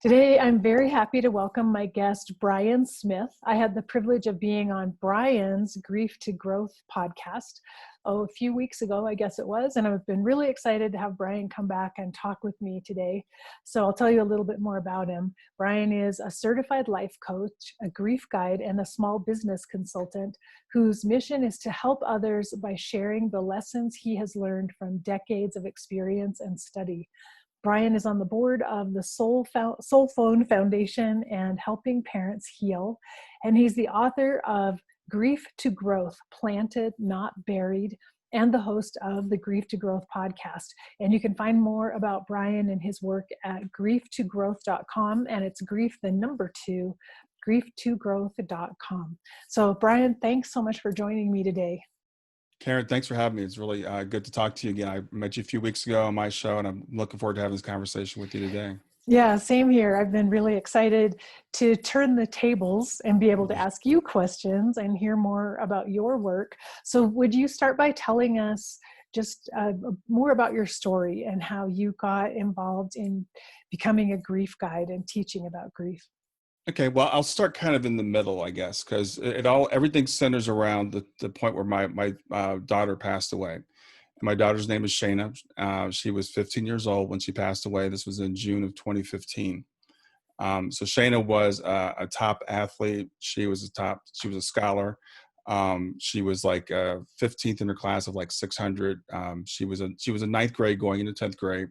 Today, I'm very happy to welcome my guest, Brian Smith. I had the privilege of being on Brian's Grief to Growth podcast a few weeks ago, I guess it was, and I've been really excited to have Brian come back and talk with me today. So I'll tell you a little bit more about him. Brian is a certified life coach, a grief guide, and a small business consultant whose mission is to help others by sharing the lessons he has learned from decades of experience and study. Brian is on the board of the Soul Phone Foundation and Helping Parents Heal, and he's the author of Grief to Growth, Planted, Not Buried, and the host of the Grief to Growth podcast. And you can find more about Brian and his work at grieftogrowth.com, and it's grief, the number 2, grieftogrowth.com. So Brian, thanks so much for joining me today. Karen, thanks for having me. It's really good to talk to you again. I met you a few weeks ago on my show, and I'm looking forward to having this conversation with you today. Yeah, same here. I've been really excited to turn the tables and be able to ask you questions and hear more about your work. So would you start by telling us just more about your story and how you got involved in becoming a grief guide and teaching about grief? Okay, well, I'll start kind of in the middle, I guess, because everything centers around the point where my daughter passed away. And my daughter's name is Shayna. She was 15 years old when she passed away. This was in June of 2015. So Shayna was a top athlete. She was a scholar. She was like 15th in her class of like 600. She was a ninth grade going into 10th grade,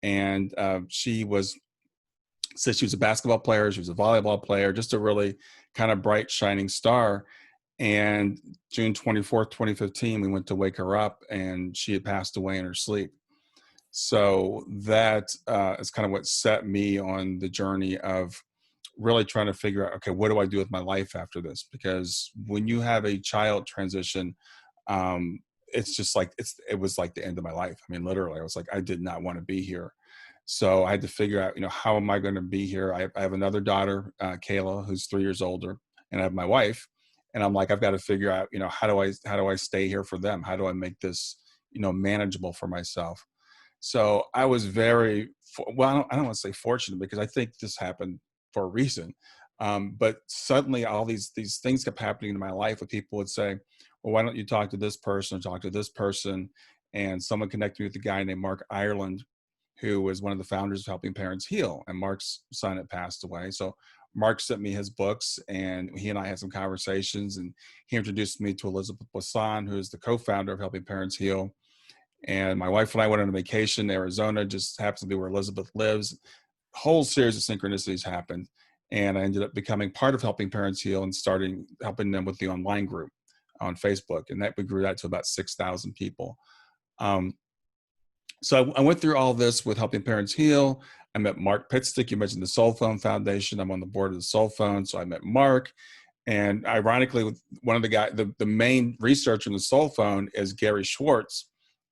and she was a basketball player. She was a volleyball player, just a really kind of bright, shining star. And June 24th, 2015, we went to wake her up, and she had passed away in her sleep. So that is kind of what set me on the journey of really trying to figure out, okay, what do I do with my life after this? Because when you have a child transition, it's just like, it was like the end of my life. I mean, literally, I was like, I did not want to be here. So I had to figure out, how am I going to be here? I have another daughter, Kayla, who's 3 years older, and I have my wife. And I'm like, I've got to figure out, how do I stay here for them? How do I make this, manageable for myself? So I was I don't want to say fortunate, because I think this happened for a reason. But suddenly all these things kept happening in my life where people would say, well, why don't you talk to this person or talk to this person? And someone connected me with a guy named Mark Ireland, who was one of the founders of Helping Parents Heal. And Mark's son had passed away. So Mark sent me his books, and he and I had some conversations, and he introduced me to Elizabeth Wasson, who is the co-founder of Helping Parents Heal. And my wife and I went on a vacation to Arizona, just happens to be where Elizabeth lives. A whole series of synchronicities happened. And I ended up becoming part of Helping Parents Heal and starting helping them with the online group on Facebook. And we grew that to about 6,000 people. So I went through all this with Helping Parents Heal. I met Mark Pitstick. You mentioned the Soul Phone Foundation. I'm on the board of the Soul Phone. So I met Mark. And ironically, one of the guys, the main researcher in the Soul Phone is Gary Schwartz.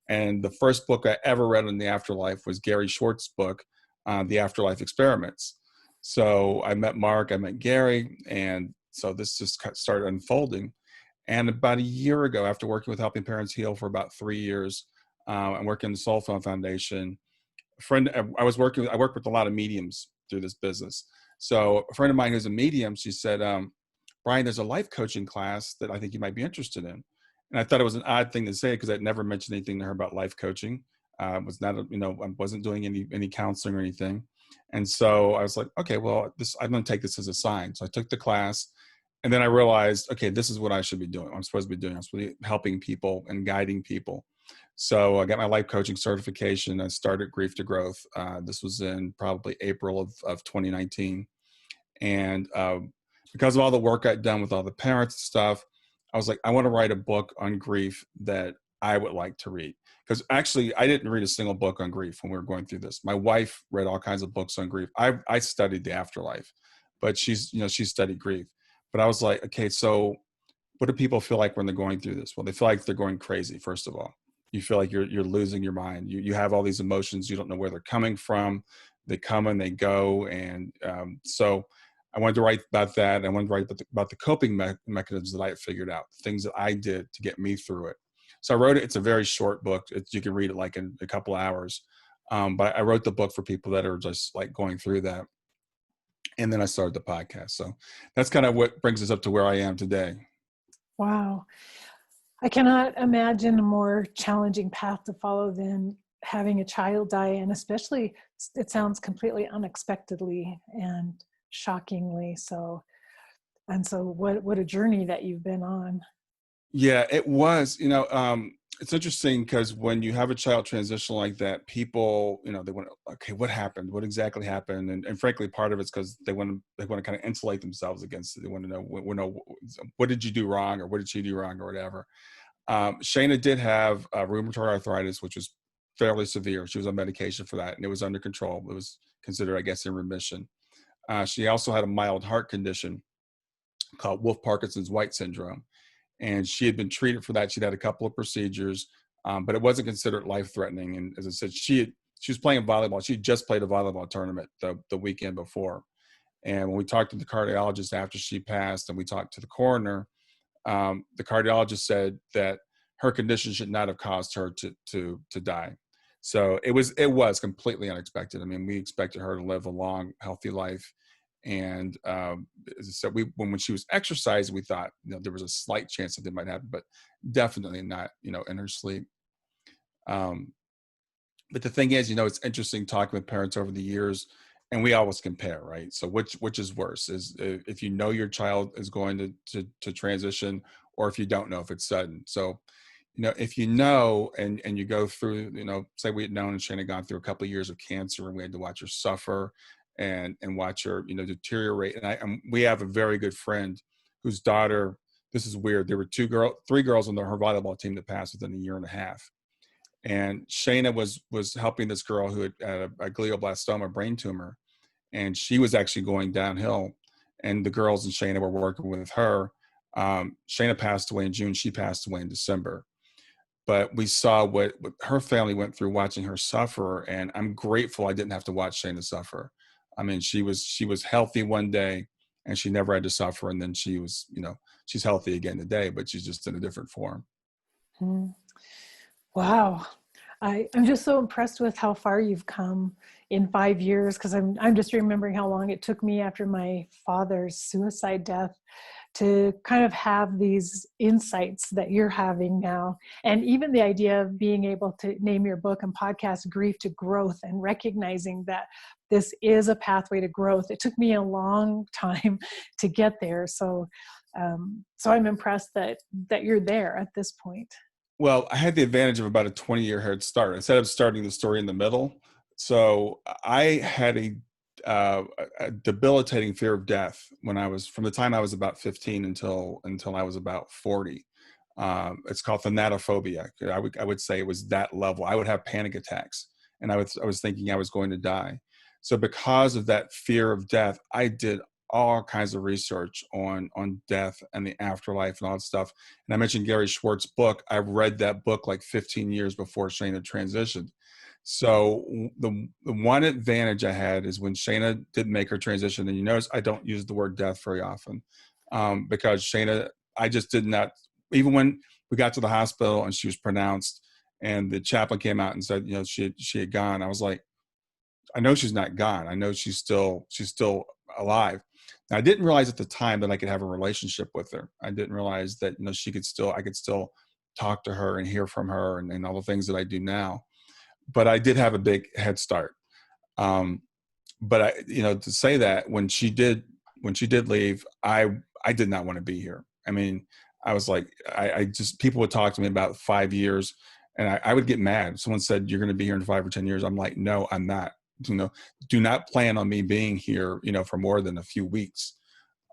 And the first book I ever read on the afterlife was Gary Schwartz's book, The Afterlife Experiments. So I met Mark, I met Gary, and so this just started unfolding. And about a year ago, after working with Helping Parents Heal for about 3 years, I'm working in the Soul Phone Foundation. I work with a lot of mediums through this business. So a friend of mine who's a medium, she said, Brian, there's a life coaching class that I think you might be interested in. And I thought it was an odd thing to say, because I'd never mentioned anything to her about life coaching. I wasn't doing any counseling or anything. And so I was like, okay, well, I'm going to take this as a sign. So I took the class, and then I realized, okay, this is what I should be doing. I'm supposed to be doing. I'm supposed to be helping people and guiding people. So I got my life coaching certification. I started Grief to Growth. This was in probably April of 2019. And because of all the work I'd done with all the parents and stuff, I was like, I want to write a book on grief that I would like to read. Because actually, I didn't read a single book on grief when we were going through this. My wife read all kinds of books on grief. I studied the afterlife, but she studied grief. But I was like, okay, so what do people feel like when they're going through this? Well, they feel like they're going crazy, first of all. You feel like you're losing your mind. You have all these emotions. You don't know where they're coming from. They come and they go. And so I wanted to write about that. I wanted to write about the coping mechanisms that I had figured out, things that I did to get me through it. So I wrote it. It's a very short book. You can read it like in a couple hours. But I wrote the book for people that are just like going through that. And then I started the podcast. So that's kind of what brings us up to where I am today. Wow. I cannot imagine a more challenging path to follow than having a child die, and especially it sounds completely unexpectedly and shockingly so. And so what a journey that you've been on. Yeah, it was. It's interesting because when you have a child transition like that, people, they want to, okay, what happened? What exactly happened? And frankly, part of it's because they want to kind of insulate themselves against it. They want to know, what did you do wrong, or what did she do wrong, or whatever. Shayna did have rheumatoid arthritis, which was fairly severe. She was on medication for that, and it was under control. It was considered, I guess, in remission. She also had a mild heart condition called Wolff-Parkinson's White syndrome, and she had been treated for that. She'd had a couple of procedures, but it wasn't considered life-threatening. And as I said, she was playing volleyball. She had just played a volleyball tournament the weekend before. And when we talked to the cardiologist after she passed, and we talked to the coroner, the cardiologist said that her condition should not have caused her to die. So it was completely unexpected. I mean, we expected her to live a long, healthy life. And as I said, when she was exercising, we thought there was a slight chance that it might happen, but definitely not in her sleep. But the thing is, it's interesting talking with parents over the years, and we always compare, right? So which is worse, is if your child is going to transition, or if you don't know if it's sudden. So, if and you go through, say we had known and Shane had gone through a couple of years of cancer, and we had to watch her suffer and watch her, deteriorate. And we have a very good friend whose daughter, this is weird. There were three girls on her volleyball team that passed within a year and a half. And Shayna was helping this girl who had a glioblastoma brain tumor, and she was actually going downhill. And the girls and Shayna were working with her. Shayna passed away in June. She passed away in December. But we saw what her family went through watching her suffer, and I'm grateful I didn't have to watch Shayna suffer. I mean, she was healthy one day, and she never had to suffer. And then she was, she's healthy again today, but she's just in a different form. Hmm. Wow. I'm just so impressed with how far you've come in 5 years, because I'm just remembering how long it took me after my father's suicide death to kind of have these insights that you're having now. And even the idea of being able to name your book and podcast Grief to Growth, and recognizing that this is a pathway to growth. It took me a long time to get there. So I'm impressed that you're there at this point. Well, I had the advantage of about a 20-year head start. Instead of starting the story in the middle, so I had a debilitating fear of death from the time I was about 15 until I was about 40. It's called Phanetophobia. I would say it was that level. I would have panic attacks, and I was thinking I was going to die. So because of that fear of death, I did all kinds of research on death and the afterlife and all that stuff. And I mentioned Gary Schwartz's book. I read that book like 15 years before Shayna transitioned. So the one advantage I had is when Shayna did make her transition, and you notice I don't use the word death very often, because Shayna, I just did not, even when we got to the hospital and she was pronounced and the chaplain came out and said, she had gone, I was like, I know she's not gone. I know she's still alive. Now, I didn't realize at the time that I could have a relationship with her. I didn't realize that, I could still talk to her and hear from her, and all the things that I do now. But I did have a big head start. But to say that when she did leave, I did not want to be here. I mean, I was like, I just, people would talk to me about 5 years, and I would get mad. Someone said, "You're going to be here in 5 or 10 years." I'm like, no, I'm not. Do not plan on me being here, for more than a few weeks.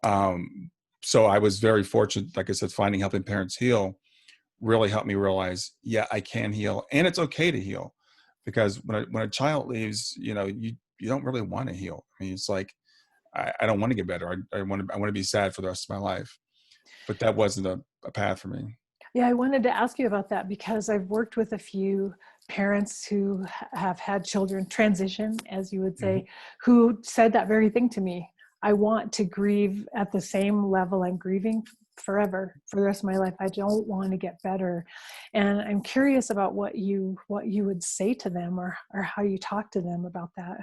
So I was very fortunate. Like I said, finding Helping Parents Heal really helped me realize, yeah, I can heal, and it's okay to heal, because when a child leaves, you don't really want to heal. I mean, it's like, I don't want to get better. I want to be sad for the rest of my life, but that wasn't a path for me. Yeah, I wanted to ask you about that because I've worked with a few parents who have had children transition, as you would Mm-hmm. say, who said that very thing to me. I want to grieve at the same level I'm grieving forever for the rest of my life. I don't want to get better. And I'm curious about what you would say to them, or how you talk to them about that.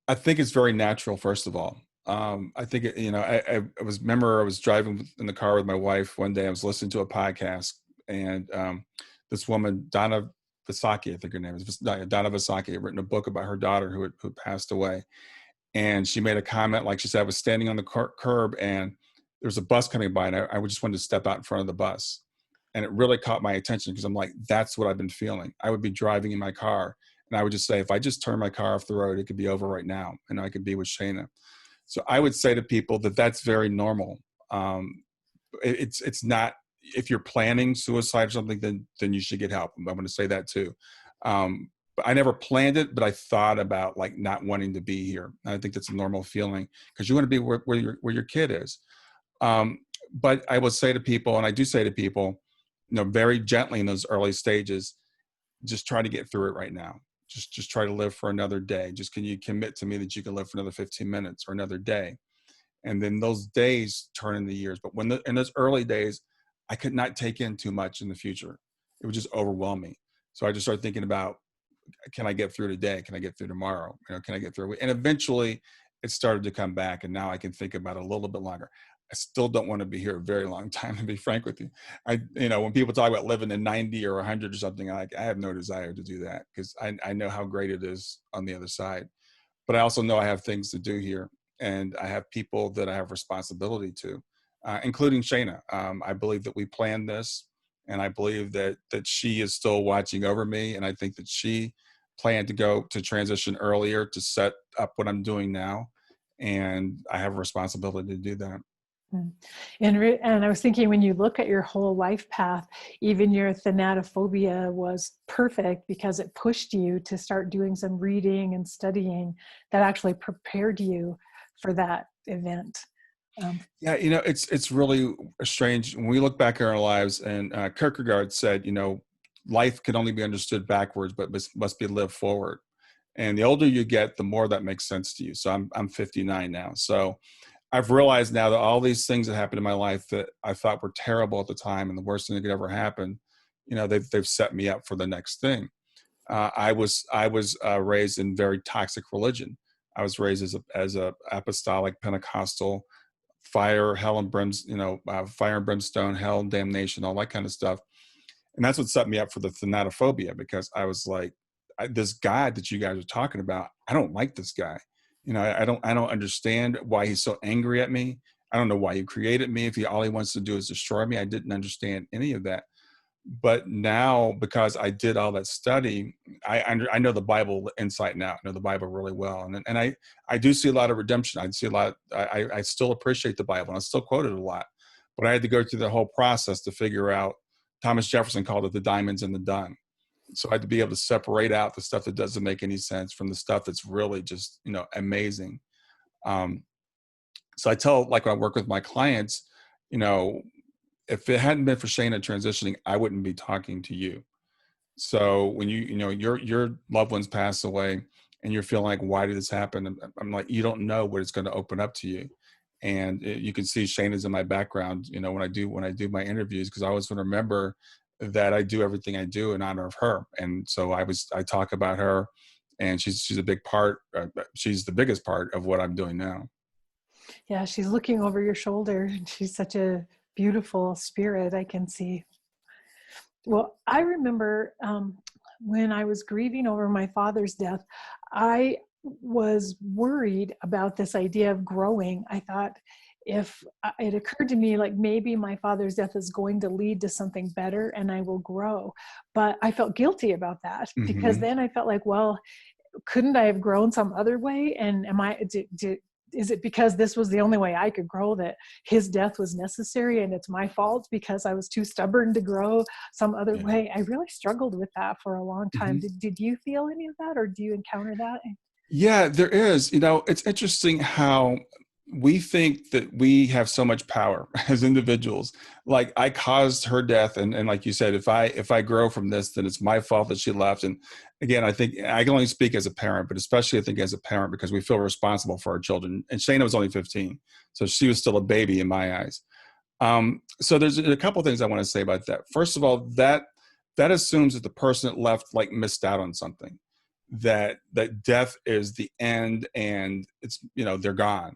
I think it's very natural, first of all. I think, I was, remember I was driving in the car with my wife one day. I was listening to a podcast, and this woman, Donna Vasaki, I think her name is Donna Vasaki, had written a book about her daughter who passed away. And she made a comment, like she said, I was standing on the curb and there was a bus coming by, and I just wanted to step out in front of the bus. And it really caught my attention because I'm like, that's what I've been feeling. I would be driving in my car and I would just say, if I just turn my car off the road, it could be over right now. And I could be with Shana. So I would say to people that that's very normal. It's not, if you're planning suicide or something, then you should get help. I'm going to say that too. But I never planned it, but I thought about like not wanting to be here. And I think that's a normal feeling because you want to be where your kid is. But I will say to people, and I do say to people, very gently in those early stages, just try to get through it right now. Just try to live for another day. Just, can you commit to me that you can live for another 15 minutes or another day? And then those days turn into years. But in those early days, I could not take in too much in the future. It would just overwhelm me. So I just started thinking about, can I get through today? Can I get through tomorrow? Can I get through? And eventually it started to come back. And now I can think about it a little bit longer. I still don't want to be here a very long time, to be frank with you. When people talk about living to 90 or 100 or something, I have no desire to do that because I know how great it is on the other side. But I also know I have things to do here, and I have people that I have responsibility to, including Shana. I believe that we planned this, and I believe that she is still watching over me, and I think that she planned to go to transition earlier to set up what I'm doing now, and I have a responsibility to do that. And I was thinking, when you look at your whole life path, even your Phanetophobia was perfect because it pushed you to start doing some reading and studying that actually prepared you for that event. Yeah, it's really strange when we look back at our lives. And Kierkegaard said, life can only be understood backwards, but must be lived forward. And the older you get, the more that makes sense to you. So I'm 59 now. So I've realized now that all these things that happened in my life that I thought were terrible at the time and the worst thing that could ever happen, they've set me up for the next thing. I was raised in very toxic religion. I was raised as a apostolic Pentecostal, fire, hell and fire and brimstone, hell and damnation, all that kind of stuff. And that's what set me up for the Phanetophobia, because I was like, this God that you guys are talking about, I don't like this guy. I don't understand why he's so angry at me. I don't know why he created me. If all he wants to do is destroy me, I didn't understand any of that. But now, because I did all that study, I know the Bible inside and out. I know the Bible really well, and I do see a lot of redemption. I see a lot. I still appreciate the Bible, and I still quote it a lot. But I had to go through the whole process to figure out. Thomas Jefferson called it the diamonds in the dun. So I had to be able to separate out the stuff that doesn't make any sense from the stuff that's really just amazing. So I tell, like, when I work with my clients, if it hadn't been for Shana transitioning, I wouldn't be talking to you. So when your loved ones pass away and you're feeling like, why did this happen? I'm like, you don't know what it's going to open up to you. And you can see Shana's in my background, when I do my interviews, because I always want to remember that I do everything I do in honor of her. And so I talk about her, and she's a big part. She's the biggest part of what I'm doing now. Yeah, she's looking over your shoulder. She's such a beautiful spirit, I can see. Well, I remember when I was grieving over my father's death, I was worried about this idea of growing. I thought, if it occurred to me, like, maybe my father's death is going to lead to something better and I will grow. But I felt guilty about that, because then I felt like, well, couldn't I have grown some other way? And is it because this was the only way I could grow that his death was necessary, and it's my fault because I was too stubborn to grow some other way? I really struggled with that for a long time. Did you feel any of that, or do you encounter that? Yeah, there is. It's interesting how we think that we have so much power as individuals. Like, I caused her death, and like you said, if I grow from this, then it's my fault that she left. And again, I think I can only speak as a parent, but especially I think as a parent, because we feel responsible for our children. And Shana was only 15, so she was still a baby in my eyes. So there's a couple of things I want to say about that. First of all, that assumes that the person that left missed out on something, that death is the end and it's, they're gone.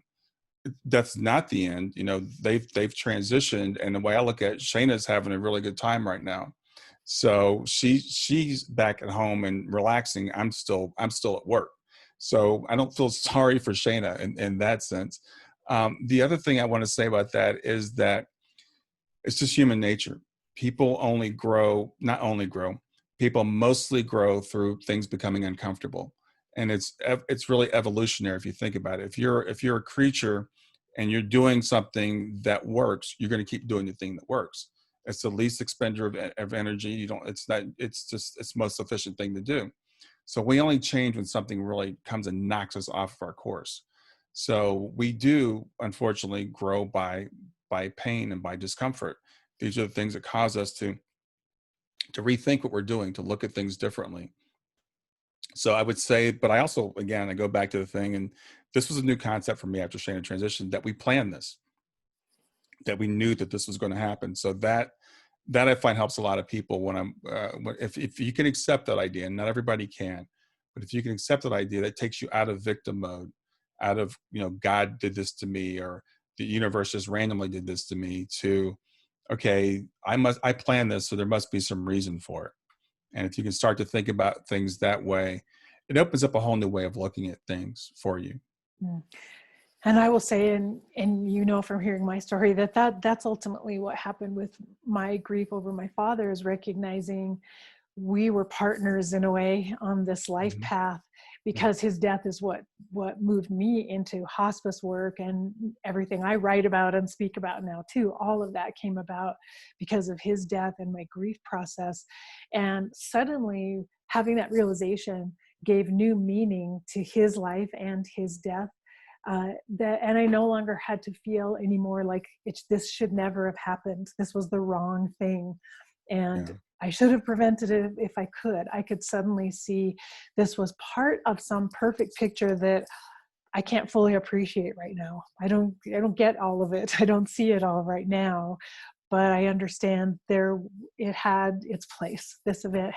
that's not the end. They've transitioned, and the way I look at it, Shayna's having a really good time right now. So she's back at home and relaxing. I'm still at work. So I don't feel sorry for Shayna in that sense. The other thing I want to say about that is that it's just human nature. People only grow, not only grow, people mostly grow through things becoming uncomfortable. And it's really evolutionary if you think about it. If you're a creature and you're doing something that works, you're going to keep doing the thing that works. It's the least expenditure of energy. It's the most efficient thing to do. So we only change when something really comes and knocks us off of our course. So we do, unfortunately, grow by pain and by discomfort. These are the things that cause us to rethink what we're doing, to look at things differently. So I would say, but I also, again, I go back to the thing, and this was a new concept for me after Shana transition, that we planned this, that we knew that this was going to happen. So that I find helps a lot of people when if you can accept that idea, and not everybody can, but if you can accept that idea, that takes you out of victim mode, out of, God did this to me, or the universe just randomly did this to me, to, okay, I planned this, so there must be some reason for it. And if you can start to think about things that way, it opens up a whole new way of looking at things for you. Mm. And I will say, and from hearing my story, that's ultimately what happened with my grief over my father, is recognizing we were partners in a way on this life Mhm. path, because his death is what moved me into hospice work, and everything I write about and speak about now too. All of that came about because of his death and my grief process. And suddenly having that realization gave new meaning to his life and his death. And I no longer had to feel anymore like this should never have happened. This was the wrong thing. And Yeah. I should have prevented it if I could. I could suddenly see this was part of some perfect picture that I can't fully appreciate right now. I don't get all of it. I don't see it all right now, but I understand it had its place. This event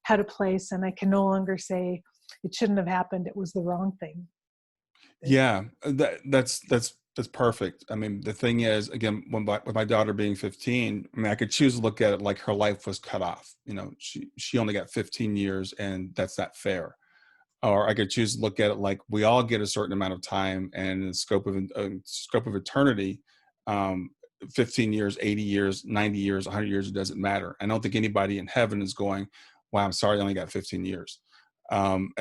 had a place, and I can no longer say it shouldn't have happened. It was the wrong thing. Yeah, that's perfect. I mean, the thing is, again, with my daughter being 15, I mean, I could choose to look at it like her life was cut off. She only got 15 years, and that's not fair. Or I could choose to look at it like we all get a certain amount of time, and in the scope of eternity, um, 15 years, 80 years, 90 years, 100 years, it doesn't matter. I don't think anybody in heaven is going, "Wow, I'm sorry, I only got 15 years." And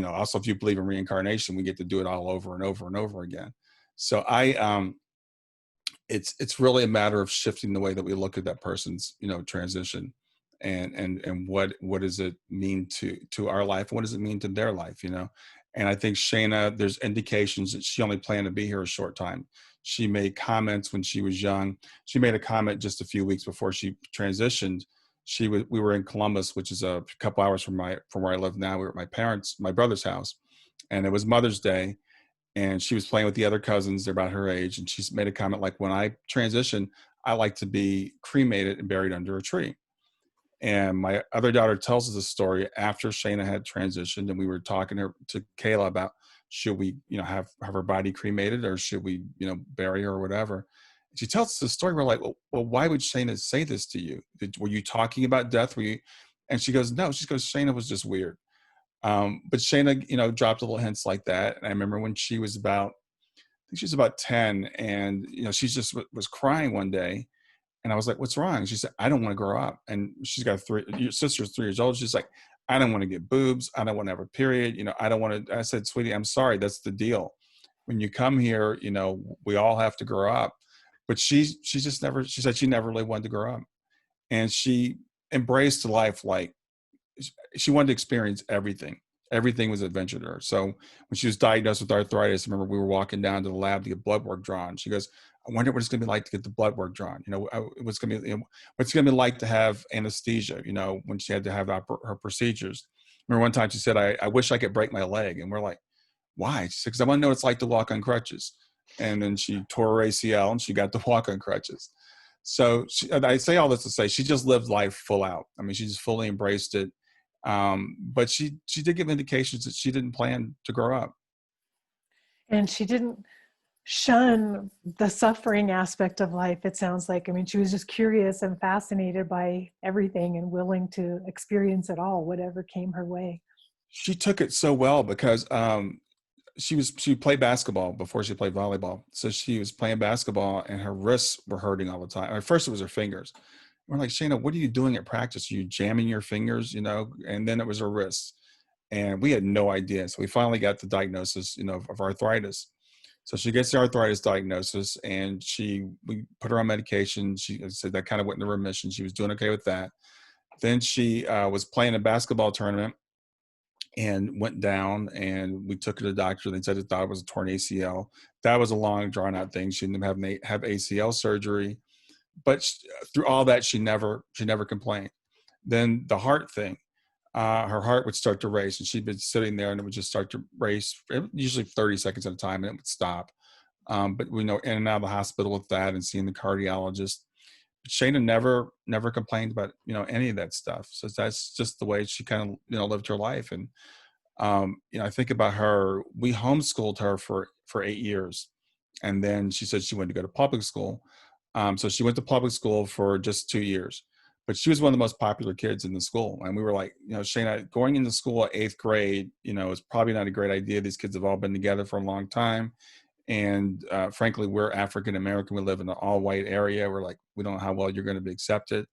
also, if you believe in reincarnation, we get to do it all over and over and over again. So it's really a matter of shifting the way that we look at that person's, transition, and what does it mean to our life, what does it mean to their life. And I think Shayna, there's indications that she only planned to be here a short time. She made comments when she was young. She made a comment just a few weeks before she transitioned. We were in Columbus, which is a couple hours from where I live now. We were at my brother's house, and it was Mother's Day, and she was playing with the other cousins. They're about her age. And she's made a comment like, when I transition, I like to be cremated and buried under a tree. And my other daughter tells us a story after Shayna had transitioned, and we were talking to Kayla about, should we, have her body cremated, or should we, bury her or whatever. And she tells us the story. We're like, well, why would Shayna say this to you? Were you talking about death? Were you? And she goes, no. She goes, Shayna was just weird. But Shayna, dropped little hints like that. And I remember when she was I think she was about 10, and she just was crying one day, and I was like, "What's wrong?" She said, "I don't want to grow up." And she's got your sister's 3 years old. She's like, "I don't want to get boobs. I don't want to have a period. I don't want to." I said, "Sweetie, I'm sorry. That's the deal. When you come here, we all have to grow up." But she just never. She said she never really wanted to grow up, and she embraced life like she wanted to experience everything. Everything was adventure to her. So when she was diagnosed with arthritis, I remember we were walking down to the lab to get blood work drawn. She goes, "I wonder what it's going to be like to get the blood work drawn. What's going to be, what's going to be like to have anesthesia, when she had to have her procedures." Remember one time she said, I wish I could break my leg." And we're like, "Why?" She said, "Because I want to know what it's like to walk on crutches." And then she tore her ACL, and she got to walk on crutches. So I say all this to say she just lived life full out. I mean, she just fully embraced it. But she did give indications that she didn't plan to grow up. And she didn't shun the suffering aspect of life, it sounds like. I mean, she was just curious and fascinated by everything and willing to experience it all, whatever came her way. She took it so well because she played basketball before she played volleyball. So she was playing basketball and her wrists were hurting all the time. At first it was her fingers. We're like, Shayna, what are you doing at practice? Are you jamming your fingers, And then it was her wrists. And we had no idea. So we finally got the diagnosis, of arthritis. So she gets the arthritis diagnosis and we put her on medication. She said that kind of went into remission. She was doing okay with that. Then she was playing a basketball tournament and went down, and we took her to the doctor. They said they thought it was a torn ACL. That was a long drawn out thing. She didn't have ACL surgery, but through all that, she never complained. Then the heart thing, her heart would start to race, and she'd been sitting there and it would just start to race, usually 30 seconds at a time, and it would stop. But we know in and out of the hospital with that and seeing the cardiologist. But Shayna never complained about, any of that stuff. So that's just the way she kind of, lived her life. And, I think about her, we homeschooled her for 8 years. And then she said she wanted to go to public school. So she went to public school for just 2 years, but she was one of the most popular kids in the school. And we were like, Shayna, going into school at 8th grade, is probably not a great idea. These kids have all been together for a long time. And frankly, we're African American. We live in an all white area. We're like, we don't know how well you're going to be accepted.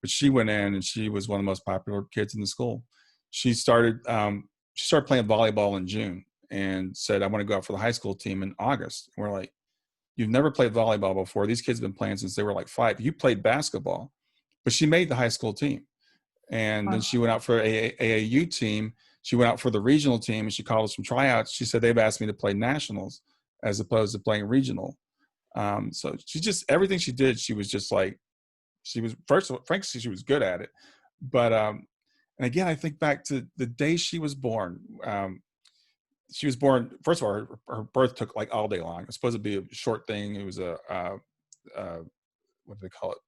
But she went in and she was one of the most popular kids in the school. She started playing volleyball in June and said, I want to go out for the high school team in August. And we're like, you've never played volleyball before. These kids have been playing since they were like 5. You played basketball, but she made the high school team. And then she went out for AAU team. She went out for the regional team and she called us from tryouts. She said, they've asked me to play nationals as opposed to playing regional. So she just, everything she did, she was just like, she was, first of all, frankly, she was good at it. But, and again, I think back to the day she was born. She was born, first of all, her birth took like all day long. It was supposed to be a short thing. It was what do they call it?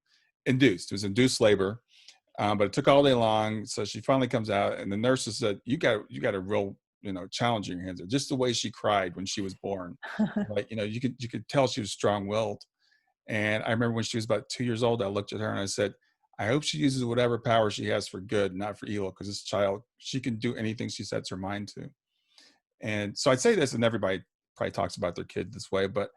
Induced. It was induced labor. But it took all day long. So she finally comes out and the nurses said, you got a real, challenge in your hands. Just the way she cried when she was born. Like, you could tell she was strong willed. And I remember when she was about 2 years old, I looked at her and I said, I hope she uses whatever power she has for good, not for evil, because this child, she can do anything she sets her mind to. And so I'd say this, and everybody probably talks about their kid this way, but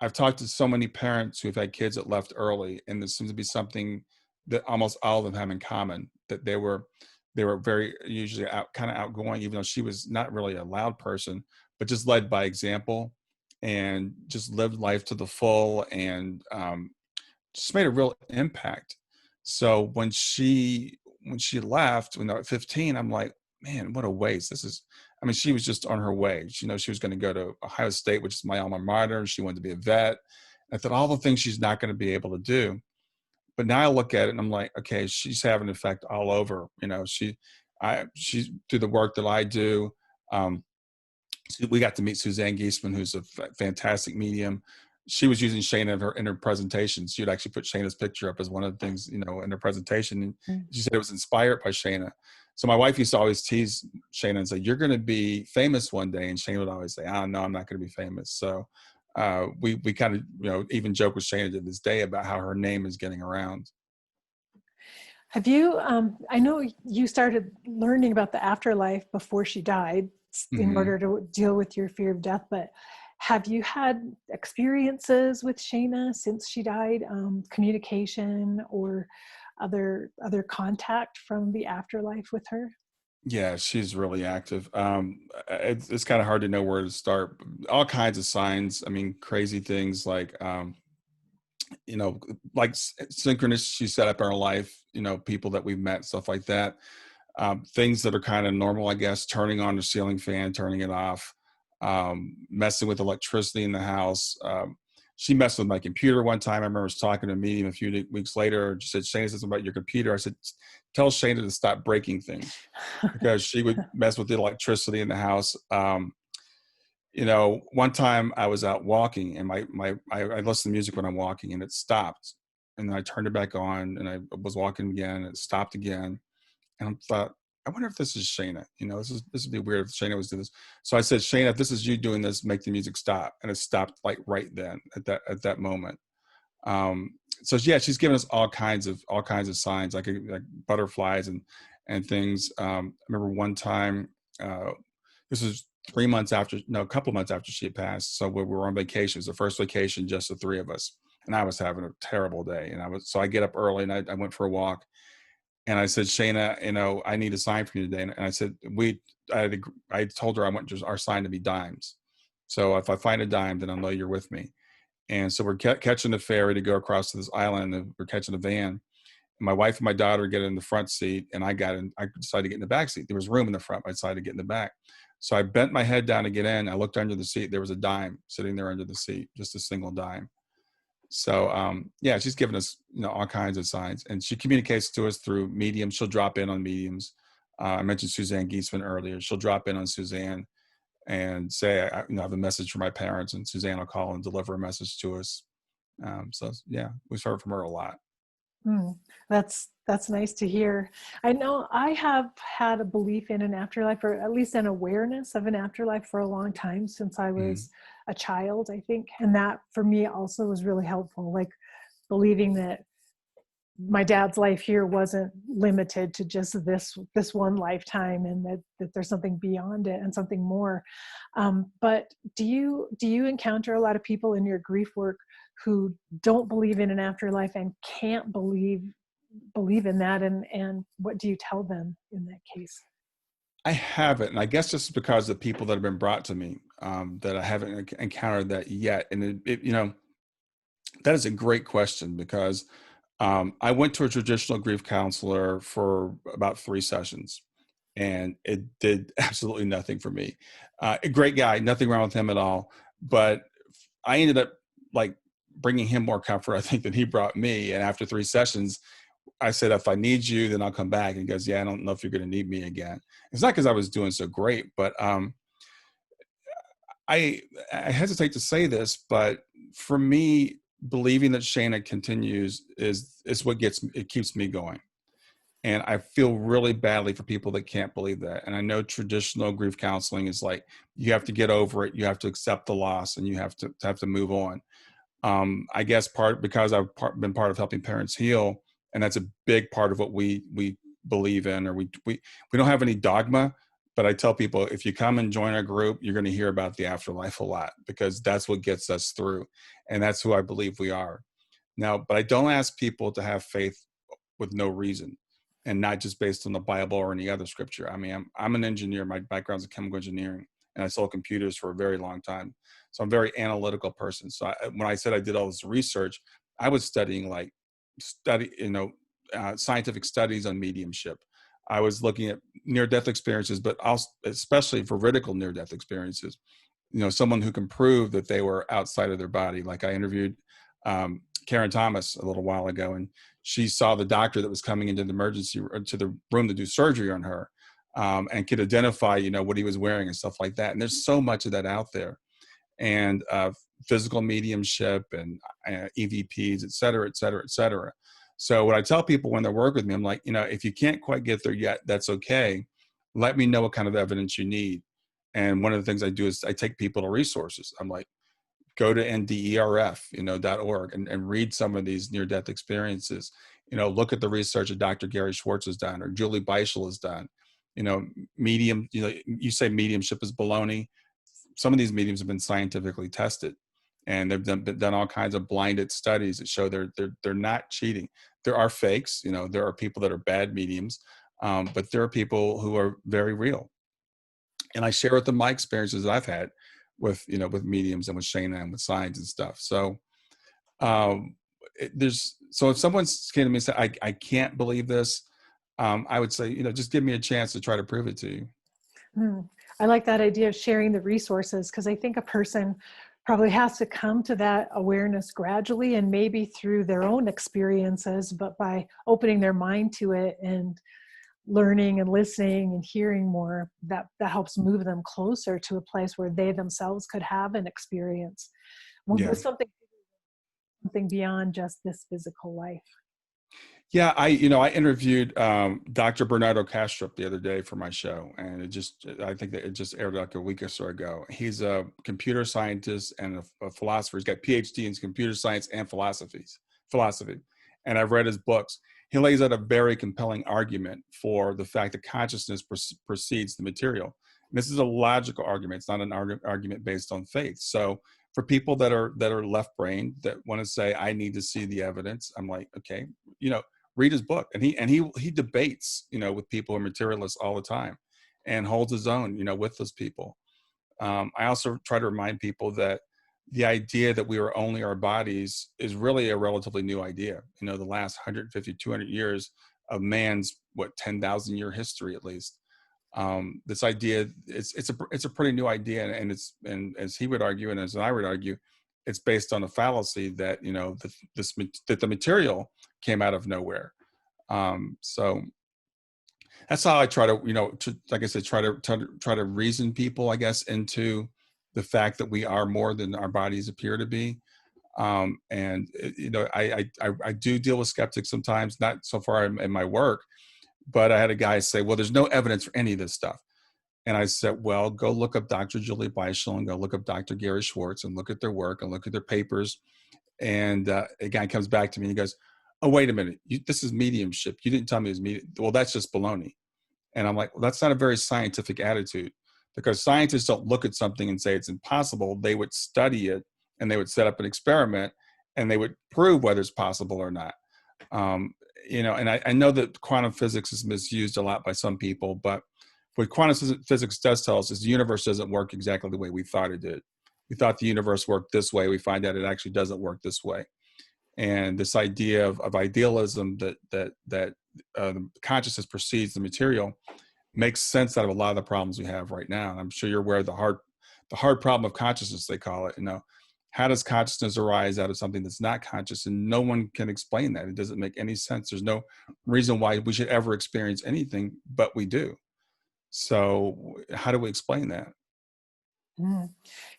I've talked to so many parents who've had kids that left early, and there seems to be something that almost all of them have in common, that they were very usually kind of outgoing, even though she was not really a loud person, but just led by example and just lived life to the full and just made a real impact. So when she left, when I was 15, I'm like, man, what a waste. I mean, she was just on her way. She she was going to go to Ohio State, which is my alma mater. She wanted to be a vet. I thought all the things she's not going to be able to do. But now I look at it and I'm like, okay, she's having an effect all over. She's through the work that I do. We got to meet Suzanne Giesman, who's a fantastic medium. She was using Shayna in her presentation. She would actually put Shayna's picture up as one of the things, in her presentation. And she said it was inspired by Shayna. So my wife used to always tease Shayna and say, you're going to be famous one day. And Shayna would always say, oh, no, I'm not going to be famous. So we kind of, even joke with Shayna to this day about how her name is getting around. Have you, I know you started learning about the afterlife before she died in order to deal with your fear of death, but have you had experiences with Shayna since she died, communication or other contact from the afterlife with her? Yeah, she's really active. It's kind of hard to know where to start. All kinds of signs. I mean, crazy things like, like synchronous she set up in our life, people that we've met, stuff like that. Things that are kind of normal, I guess, turning on the ceiling fan, turning it off, messing with electricity in the house. She messed with my computer one time. I remember I was talking to a meeting a few weeks later. She said, Shayna said something about your computer. I said, tell Shayna to stop breaking things, because she would mess with the electricity in the house. One time I was out walking and I listen to music when I'm walking and it stopped. And then I turned it back on and I was walking again and it stopped again. And I thought, I wonder if this is Shayna. This would be weird if Shayna was doing this. So I said, Shayna, if this is you doing this, make the music stop. And it stopped like right then at that moment. Um, so yeah, she's given us all kinds of signs, like butterflies and things. I remember one time, this was a couple months after she had passed. So we were on vacation. It was the first vacation, just the three of us. And I was having a terrible day. So I get up early and I went for a walk. And I said, Shayna, I need a sign from you today. And I said, I told her I want our sign to be dimes. So if I find a dime, then I'll know you're with me. And so we're catching the ferry to go across to this island, and we're catching a van. And my wife and my daughter get in the front seat, and I decided to get in the back seat. There was room in the front, but I decided to get in the back. So I bent my head down to get in. I looked under the seat. There was a dime sitting there under the seat, just a single dime. So yeah, she's given us all kinds of signs, and she communicates to us through mediums. She'll drop in on mediums. I mentioned Suzanne Giesman earlier. She'll drop in on Suzanne and say, I have a message for my parents, and Suzanne will call and deliver a message to us. So yeah, we've heard from her a lot. That's nice to hear. I know I have had a belief in an afterlife, or at least an awareness of an afterlife, for a long time, since I was a child, I think. And that for me also was really helpful, like believing that my dad's life here wasn't limited to just this one lifetime, and that there's something beyond it and something more. But do you encounter a lot of people in your grief work who don't believe in an afterlife and can't believe in that, and what do you tell them in that case? I haven't, and I guess just because the people that have been brought to me, that I haven't encountered that yet. And that is a great question, because I went to a traditional grief counselor for about 3 sessions, and it did absolutely nothing for me. A great guy, nothing wrong with him at all, but I ended up like bringing him more comfort, I think, than he brought me. And after 3 sessions, I said, if I need you, then I'll come back. And he goes, yeah, I don't know if you're going to need me again. It's not because I was doing so great, but I hesitate to say this, but for me, believing that Shayna continues is what keeps me going. And I feel really badly for people that can't believe that. And I know traditional grief counseling is like, you have to get over it, you have to accept the loss, and you have to move on. I guess because I've been part of helping parents heal, and that's a big part of what we believe in, or we don't have any dogma, but I tell people, if you come and join our group, you're going to hear about the afterlife a lot, because that's what gets us through, and that's who I believe we are. Now, but I don't ask people to have faith with no reason, and not just based on the Bible or any other scripture. I mean, I'm an engineer. My background's in chemical engineering, and I sold computers for a very long time. So I'm a very analytical person. So when I said I did all this research, I was studying scientific studies on mediumship. I was looking at near-death experiences, but also especially veridical near-death experiences. Someone who can prove that they were outside of their body. Like I interviewed Karen Thomas a little while ago, and she saw the doctor that was coming into the room to do surgery on her, and could identify, what he was wearing and stuff like that. And there's so much of that out there. And physical mediumship and EVPs, et cetera, et cetera, et cetera. So what I tell people when they work with me, I'm like, if you can't quite get there yet, that's okay. Let me know what kind of evidence you need. And one of the things I do is I take people to resources. I'm like, go to nderf.org and read some of these near-death experiences. Look at the research that Dr. Gary Schwartz has done, or Julie Beischel has done. You say mediumship is baloney. Some of these mediums have been scientifically tested, and they've done all kinds of blinded studies that show they're not cheating. There are fakes, there are people that are bad mediums, but there are people who are very real. And I share with them my experiences that I've had with mediums and with Shayna and with signs and stuff. So if someone came to me and said, I can't believe this, I would say, just give me a chance to try to prove it to you. I like that idea of sharing the resources, because I think a person probably has to come to that awareness gradually, and maybe through their own experiences, but by opening their mind to it and learning and listening and hearing more, that helps move them closer to a place where they themselves could have an experience with something beyond just this physical life. Yeah, I interviewed Dr. Bernardo Kastrup the other day for my show, and I think that it just aired like a week or so ago. He's a computer scientist and a philosopher. He's got PhD in computer science and philosophy. And I've read his books. He lays out a very compelling argument for the fact that consciousness precedes the material. And this is a logical argument. It's not an argument based on faith. So for people that are left-brained that want to say, I need to see the evidence, I'm like, okay, read his book. And he debates, with people who are materialists all the time, and holds his own, with those people. I also try to remind people that the idea that we are only our bodies is really a relatively new idea. The last 150, 200 years of man's, 10,000 year history, at least. This idea, it's a pretty new idea. And as he would argue, and as I would argue, it's based on a fallacy that, that the material came out of nowhere. So that's how I try to, like I said, try to reason people, I guess, into the fact that we are more than our bodies appear to be. I do deal with skeptics sometimes, not so far in my work, but I had a guy say, well, there's no evidence for any of this stuff. And I said, well, go look up Dr. Julie Beischel and go look up Dr. Gary Schwartz and look at their work and look at their papers. And a guy comes back to me and he goes, oh, wait a minute. This is mediumship. You didn't tell me it was medium. Well, that's just baloney. And I'm like, well, that's not a very scientific attitude, because scientists don't look at something and say it's impossible. They would study it and they would set up an experiment and they would prove whether it's possible or not. And I know that quantum physics is misused a lot by some people, but what quantum physics does tell us is the universe doesn't work exactly the way we thought it did. We thought the universe worked this way. We find out it actually doesn't work this way. And this idea of idealism that consciousness precedes the material makes sense out of a lot of the problems we have right now. And I'm sure you're aware of the hard problem of consciousness, they call it. How does consciousness arise out of something that's not conscious? And no one can explain that. It doesn't make any sense. There's no reason why we should ever experience anything, but we do. So how do we explain that? Mm.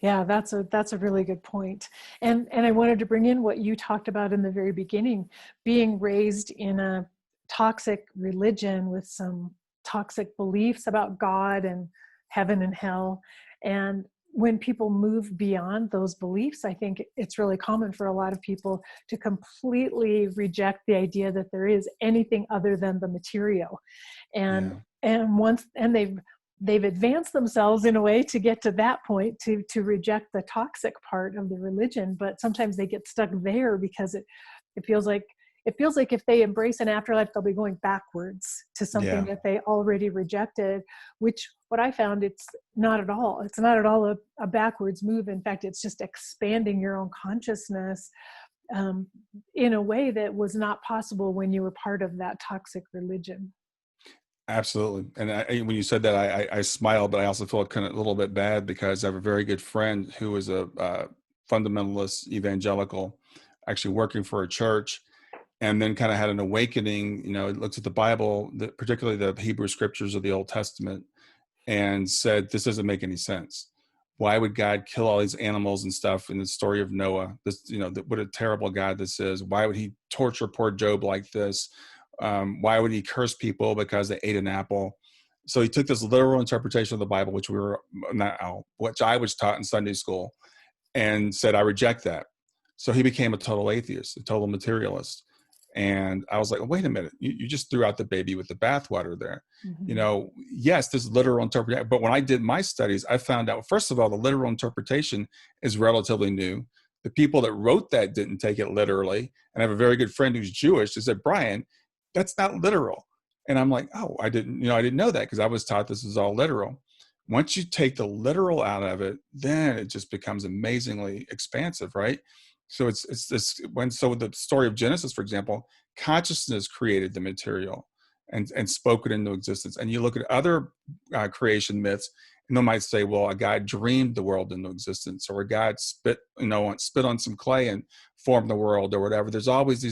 Yeah, that's a really good point. And I wanted to bring in what you talked about in the very beginning, being raised in a toxic religion with some toxic beliefs about God and heaven and hell. And when people move beyond those beliefs, I think it's really common for a lot of people to completely reject the idea that there is anything other than the material. And Yeah. and they've advanced themselves in a way to get to that point, to reject the toxic part of the religion, but sometimes they get stuck there because it feels like if they embrace an afterlife, they'll be going backwards to something Yeah. that they already rejected, which what I found, it's not at all a backwards move. In fact, it's just expanding your own consciousness in a way that was not possible when you were part of that toxic religion. Absolutely. And when you said that, I smiled, but I also felt kind of a little bit bad because I have a very good friend who is a fundamentalist evangelical, actually working for a church, and then kind of had an awakening. Looked at the Bible, particularly the Hebrew scriptures of the Old Testament, and said, this doesn't make any sense. Why would God kill all these animals and stuff in the story of Noah? What a terrible God this is. Why would he torture poor Job like this? Why would he curse people because they ate an apple? So he took this literal interpretation of the Bible, which I was taught in Sunday school, and said, I reject that. So he became a total atheist, a total materialist. And I was like, wait a minute, you just threw out the baby with the bathwater there. Mm-hmm. Yes, this literal interpretation. But when I did my studies, I found out, first of all, the literal interpretation is relatively new. The people that wrote that didn't take it literally. And I have a very good friend who's Jewish who said, Brian, that's not literal. And I'm like, oh, I didn't know that, because I was taught this is all literal. Once you take the literal out of it, then it just becomes amazingly expansive, right? So it's this so the story of Genesis, for example, consciousness created the material and spoke it into existence. And you look at other creation myths, and they might say, well, a God dreamed the world into existence, or a God spit on some clay and formed the world, or whatever. There's always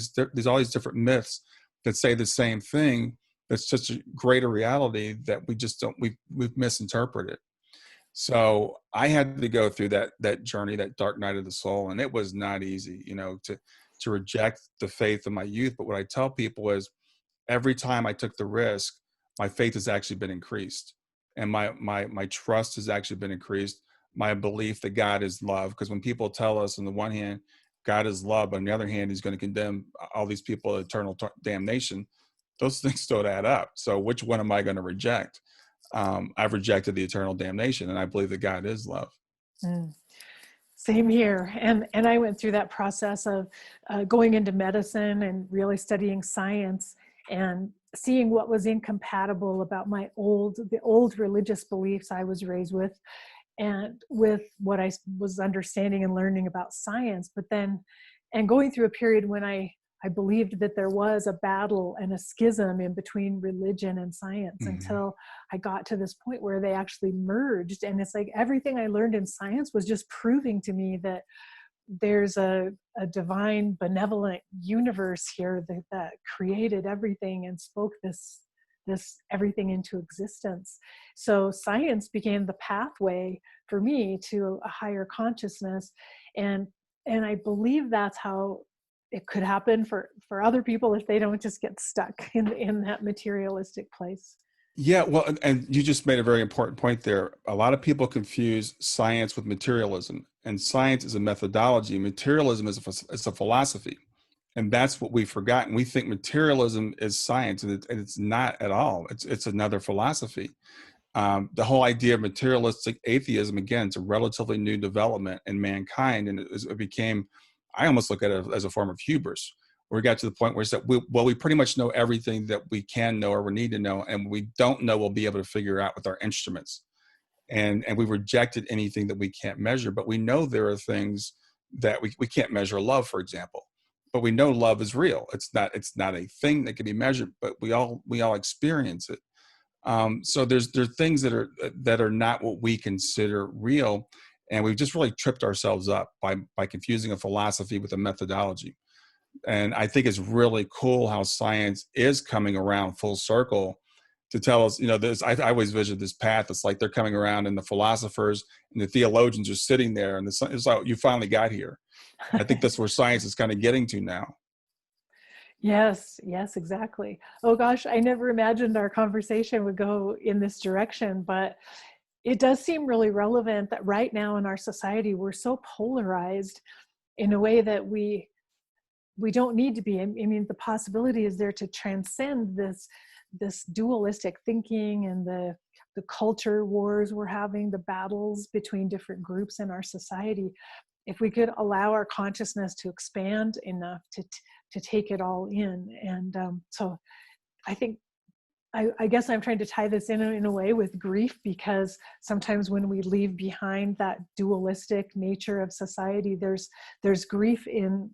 all these different myths that say the same thing. That's such a greater reality that we've misinterpreted. So I had to go through that journey, that dark night of the soul, and it was not easy, to reject the faith of my youth. But what I tell people is, every time I took the risk, my faith has actually been increased, and my trust has actually been increased. My belief that God is love, because when people tell us, on the one hand, God is love, but on the other hand, He's going to condemn all these people to eternal damnation, those things don't add up. So which one am I going to reject? I've rejected the eternal damnation, and I believe that God is love. Mm. Same here. And I went through that process of going into medicine and really studying science and seeing what was incompatible about the old religious beliefs I was raised with, and with what I was understanding and learning about science. But then, and going through a period when I believed that there was a battle and a schism in between religion and science, Mm-hmm. until I got to this point where they actually merged. And it's like everything I learned in science was just proving to me that there's a divine benevolent universe here that created everything and spoke this everything into existence. So science became the pathway for me to a higher consciousness. And I believe that's how it could happen for other people if they don't just get stuck in that materialistic place. Yeah, well, and you just made a very important point there. A lot of people confuse science with materialism, and science is a methodology. Materialism is a philosophy, and that's what we've forgotten. We think materialism is science, and it's not at all. It's another philosophy. The whole idea of materialistic atheism, again, it's a relatively new development in mankind, and it became, I almost look at it as a form of hubris, where we got to the point where it's that we pretty much know everything that we can know or we need to know, and we don't know, we'll be able to figure out with our instruments. And we rejected anything that we can't measure, but we know there are things that we can't measure. Love, for example, but we know love is real. It's not a thing that can be measured, but we all experience it. So there's things that are not what we consider real, and we've just really tripped ourselves up by confusing a philosophy with a methodology. And I think it's really cool how science is coming around full circle to tell us, this. I always vision this path. It's like they're coming around, and the philosophers and the theologians are sitting there, and it's like you finally got here. I think that's where science is kind of getting to now. Yes, exactly. Oh gosh, I never imagined our conversation would go in this direction, but it does seem really relevant that right now in our society, we're so polarized in a way that we don't need to be. I mean, the possibility is there to transcend this dualistic thinking and the culture wars we're having, the battles between different groups in our society. If we could allow our consciousness to expand enough to take it all in. And so I think, I guess I'm trying to tie this in a way with grief, because sometimes when we leave behind that dualistic nature of society, there's grief in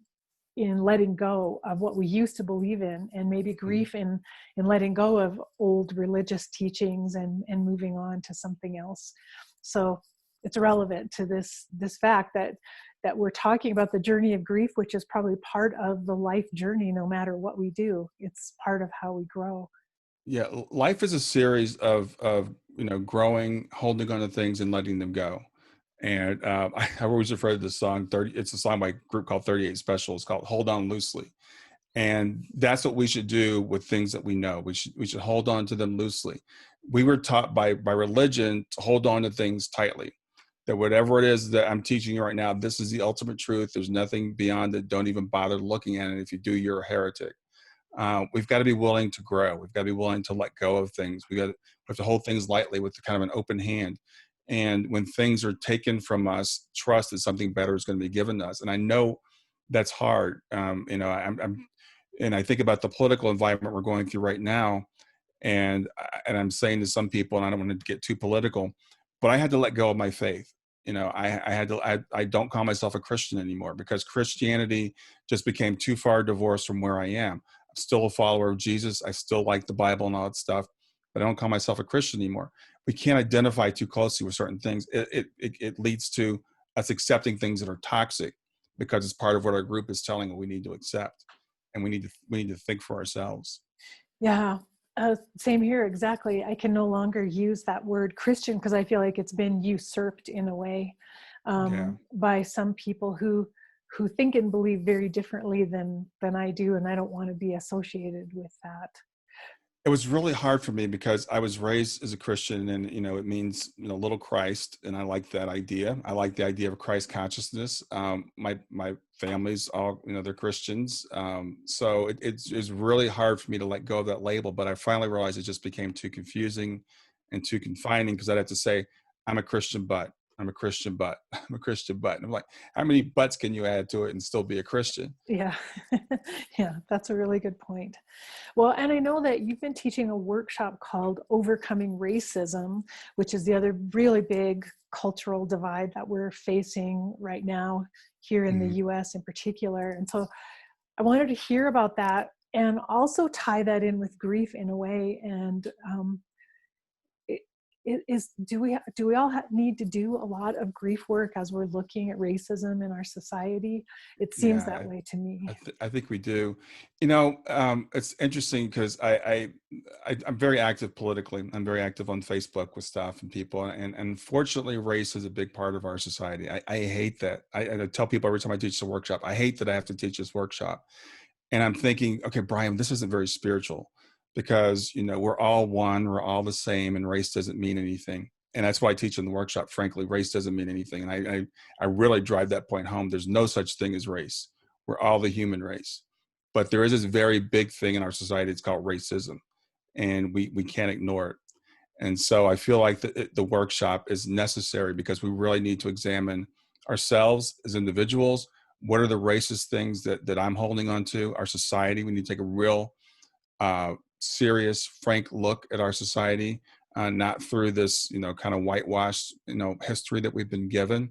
letting go of what we used to believe in, and maybe grief in letting go of old religious teachings and moving on to something else. So it's relevant to this fact that we're talking about the journey of grief, which is probably part of the life journey. No matter what we do, it's part of how we grow. Yeah, life is a series of growing, holding on to things, and letting them go. And I always refer to this song 30. It's a song by a group called 38 Special. It's called "Hold On Loosely," and that's what we should do with things that we know. We should hold on to them loosely. We were taught by religion to hold on to things tightly. That whatever it is that I'm teaching you right now, this is the ultimate truth. There's nothing beyond it. Don't even bother looking at it. If you do, you're a heretic. We've got to be willing to grow. We've got to be willing to let go of things. We have to hold things lightly with kind of an open hand. And when things are taken from us, trust that something better is going to be given to us. And I know that's hard. And I think about the political environment we're going through right now. And I'm saying to some people, and I don't want to get too political, but I had to let go of my faith. I don't call myself a Christian anymore, because Christianity just became too far divorced from where I am. I'm still a follower of Jesus. I still like the Bible and all that stuff, but I don't call myself a Christian anymore. We can't identify too closely with certain things. It leads to us accepting things that are toxic, because it's part of what our group is telling us we need to accept, and we need to think for ourselves. Yeah, same here, exactly. I can no longer use that word Christian because I feel like it's been usurped in a way Yeah. by some people who think and believe very differently than I do, and I don't want to be associated with that. It was really hard for me because I was raised as a Christian, and it means little Christ, and I like that idea. I like the idea of Christ consciousness. My family's all they're Christians, so it's really hard for me to let go of that label. But I finally realized it just became too confusing and too confining, because I'd have to say I'm a Christian, but I'm a Christian, but I'm a Christian, but and I'm like, how many buts can you add to it and still be a Christian? Yeah. Yeah, that's a really good point. Well, and I know that you've been teaching a workshop called Overcoming Racism, which is the other really big cultural divide that we're facing right now here in the Mhm. US in particular. And so I wanted to hear about that and also tie that in with grief in a way. And it, do we all need to do a lot of grief work as we're looking at racism in our society? It seems that Yeah, way to me. I think we do. It's interesting because I'm very active politically. I'm very active on Facebook with stuff and people, and unfortunately, race is a big part of our society. I hate that. I tell people every time I teach a workshop, I hate that I have to teach this workshop, and I'm thinking, okay, Brian, this isn't very spiritual, because we're all one, we're all the same, and race doesn't mean anything. And that's why I teach in the workshop. Frankly, race doesn't mean anything, and I really drive that point home. There's no such thing as race. We're all the human race, but there is this very big thing in our society. It's called racism, and we can't ignore it. And so I feel like the workshop is necessary, because we really need to examine ourselves as individuals. What are the racist things that I'm holding on to? Our society, we need to take a real serious, frank look at our society, not through this, kind of whitewashed, history that we've been given.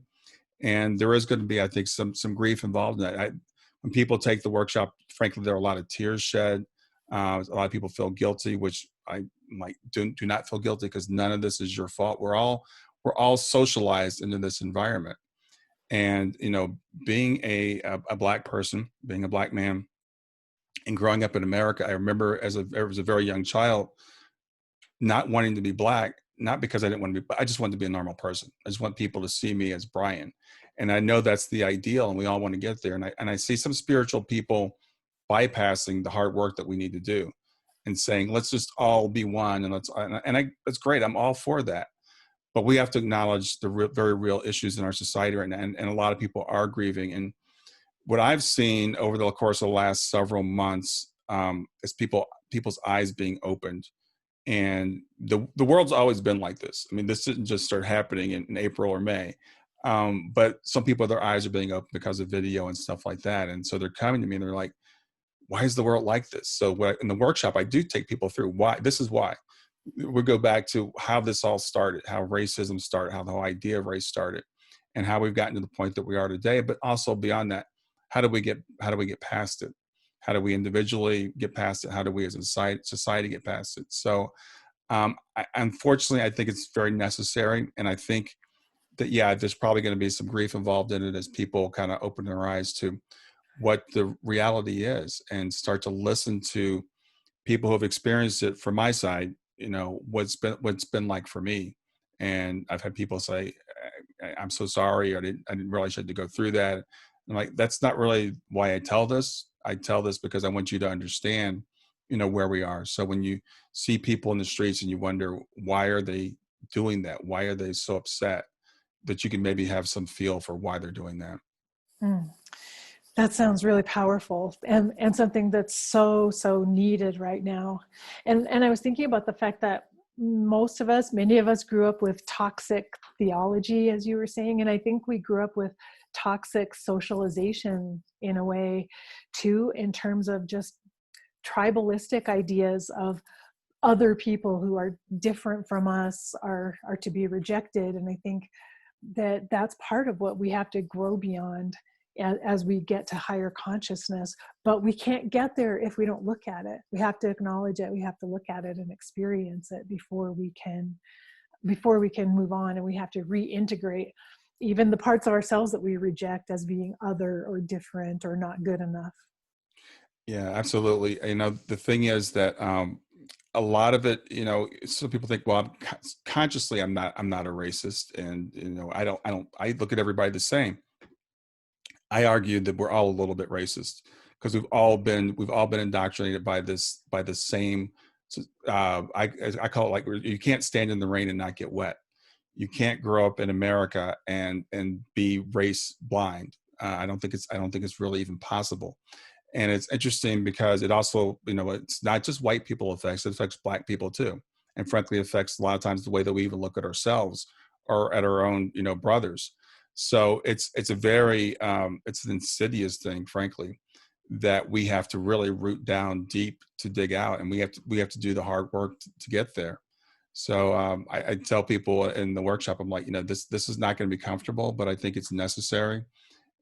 And there is going to be, I think, some grief involved in that. When people take the workshop, frankly, there are a lot of tears shed. A lot of people feel guilty, which I like do not feel guilty, because none of this is your fault. We're all socialized into this environment, and being a black person, being a black man, and growing up in America, I remember as a very young child not wanting to be black, not because I didn't want to be, but I just wanted to be a normal person. I just want people to see me as Brian. And I know that's the ideal, and we all want to get there. And I see some spiritual people bypassing the hard work that we need to do and saying, let's just all be one. That's great. I'm all for that. But we have to acknowledge the very real issues in our society right now. And a lot of people are grieving. And what I've seen over the course of the last several months, is people's eyes being opened. And the world's always been like this. I mean, this didn't just start happening in April or May. But some people, their eyes are being opened because of video and stuff like that. And so they're coming to me and they're like, why is the world like this? So in the workshop, I do take people through why. This is why. We go back to how this all started, how racism started, how the whole idea of race started, and how we've gotten to the point that we are today. But also beyond that, how do we get past it? How do we individually get past it? How do we as a society get past it? So unfortunately, I think it's very necessary. And I think that, yeah, there's probably going to be some grief involved in it as people kind of open their eyes to what the reality is and start to listen to people who have experienced it from my side, what's been like for me. And I've had people say, I'm so sorry, or I didn't realize you had to go through that. I'm like, that's not really why I tell this. I tell this because I want you to understand, where we are. So when you see people in the streets and you wonder, why are they doing that? Why are they so upset? That you can maybe have some feel for why they're doing that. Mm. That sounds really powerful, and something that's so needed right now. And I was thinking about the fact that many of us grew up with toxic theology, as you were saying, and I think we grew up with toxic socialization in a way too, in terms of just tribalistic ideas of other people who are different from us are to be rejected. And I think that that's part of what we have to grow beyond as we get to higher consciousness. But we can't get there if we don't look at it. We have to acknowledge it, we have to look at it and experience it before we can move on. And we have to reintegrate even the parts of ourselves that we reject as being other or different or not good enough. Yeah, absolutely. The thing is that a lot of it, some people think, well, consciously, I'm not a racist, and I look at everybody the same. I argued that we're all a little bit racist because we've all been indoctrinated by the same. I call it like you can't stand in the rain and not get wet. You can't grow up in America and be race blind. I don't think it's really even possible. And it's interesting because it also, it's not just white people it affects black people too. And frankly, it affects a lot of times the way that we even look at ourselves or at our own, brothers. So it's an insidious thing, frankly, that we have to really root down deep to dig out. And we have to do the hard work to get there. So I tell people in the workshop, I'm like, this is not going to be comfortable, but I think it's necessary.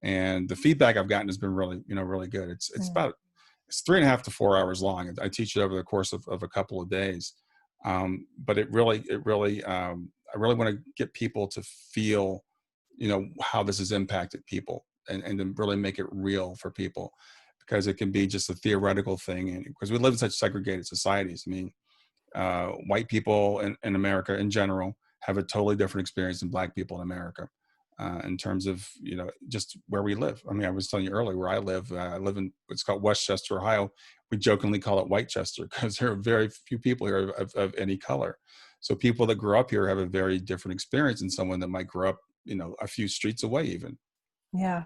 And the feedback I've gotten has been really, really good. It's 3.5 to 4 hours long. I teach it over the course of a couple of days. But I really want to get people to feel, how this has impacted people and to really make it real for people, because it can be just a theoretical thing. And because we live in such segregated societies. I mean, white people in America in general have a totally different experience than black people in America, in terms of, just where we live. I mean, I was telling you earlier where I live. I live in what's called Westchester, Ohio. We jokingly call it Whitechester because there are very few people here of any color. So people that grow up here have a very different experience than someone that might grow up, a few streets away even. Yeah.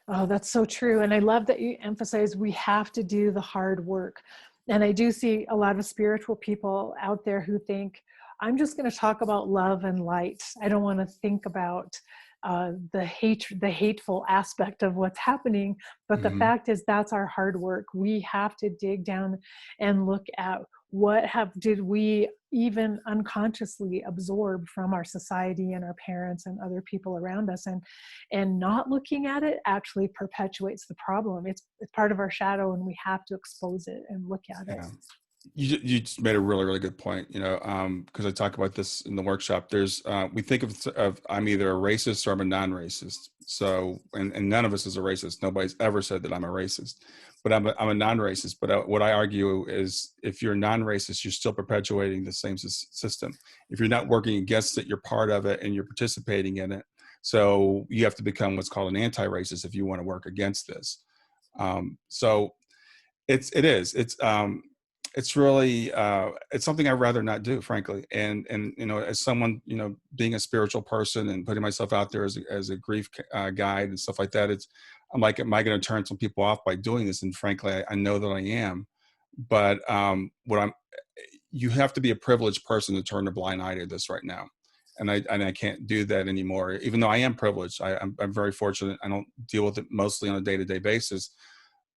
Oh, that's so true. And I love that you emphasize we have to do the hard work. And I do see a lot of spiritual people out there who think, I'm just going to talk about love and light. I don't want to think about the hateful aspect of what's happening. But the Hmm. fact is, that's our hard work. We have to dig down and look at did we even unconsciously absorb from our society and our parents and other people around us, and not looking at it actually perpetuates the problem. It's part of our shadow, and we have to expose it and look at it. Yeah. You just made a really, really good point, because I talk about this in the workshop. We think of I'm either a racist or I'm a non-racist. So, and none of us is a racist. Nobody's ever said that I'm a racist, but I'm a non-racist. But what I argue is if you're non-racist, you're still perpetuating the same system. If you're not working against it, you're part of it and you're participating in it. So you have to become what's called an anti-racist if you want to work against this. So it's really it's something I'd rather not do, frankly. And as someone, being a spiritual person and putting myself out there as a grief guide and stuff like that, I'm like, am I going to turn some people off by doing this? And frankly, I know that I am. But you have to be a privileged person to turn a blind eye to this right now. And I can't do that anymore, even though I am privileged. I'm very fortunate. I don't deal with it mostly on a day-to-day basis,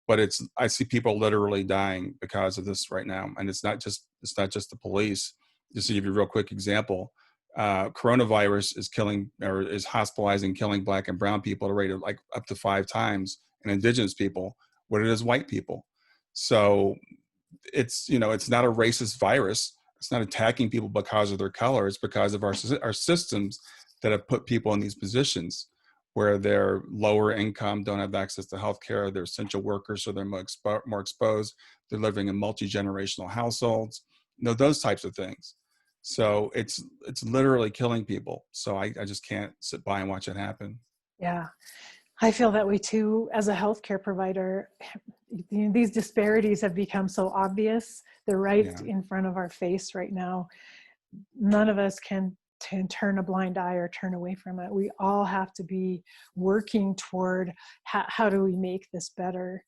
but I see people literally dying because of this right now. And it's not just the police. Just to give you a real quick example, coronavirus is hospitalizing, killing black and brown people at a rate of like up to 5 times, and indigenous people what it is white people. So it's not a racist virus. It's not attacking people because of their color. It's because of our systems that have put people in these positions where they're lower income, don't have access to healthcare. They're essential workers, so they're more exposed. They're living in multi-generational households, those types of things. So it's literally killing people. So I just can't sit by and watch it happen. Yeah, I feel that way too as a healthcare provider. These disparities have become so obvious. They're right Yeah. in front of our face right now. None of us can turn a blind eye or turn away from it. We all have to be working toward how do we make this better.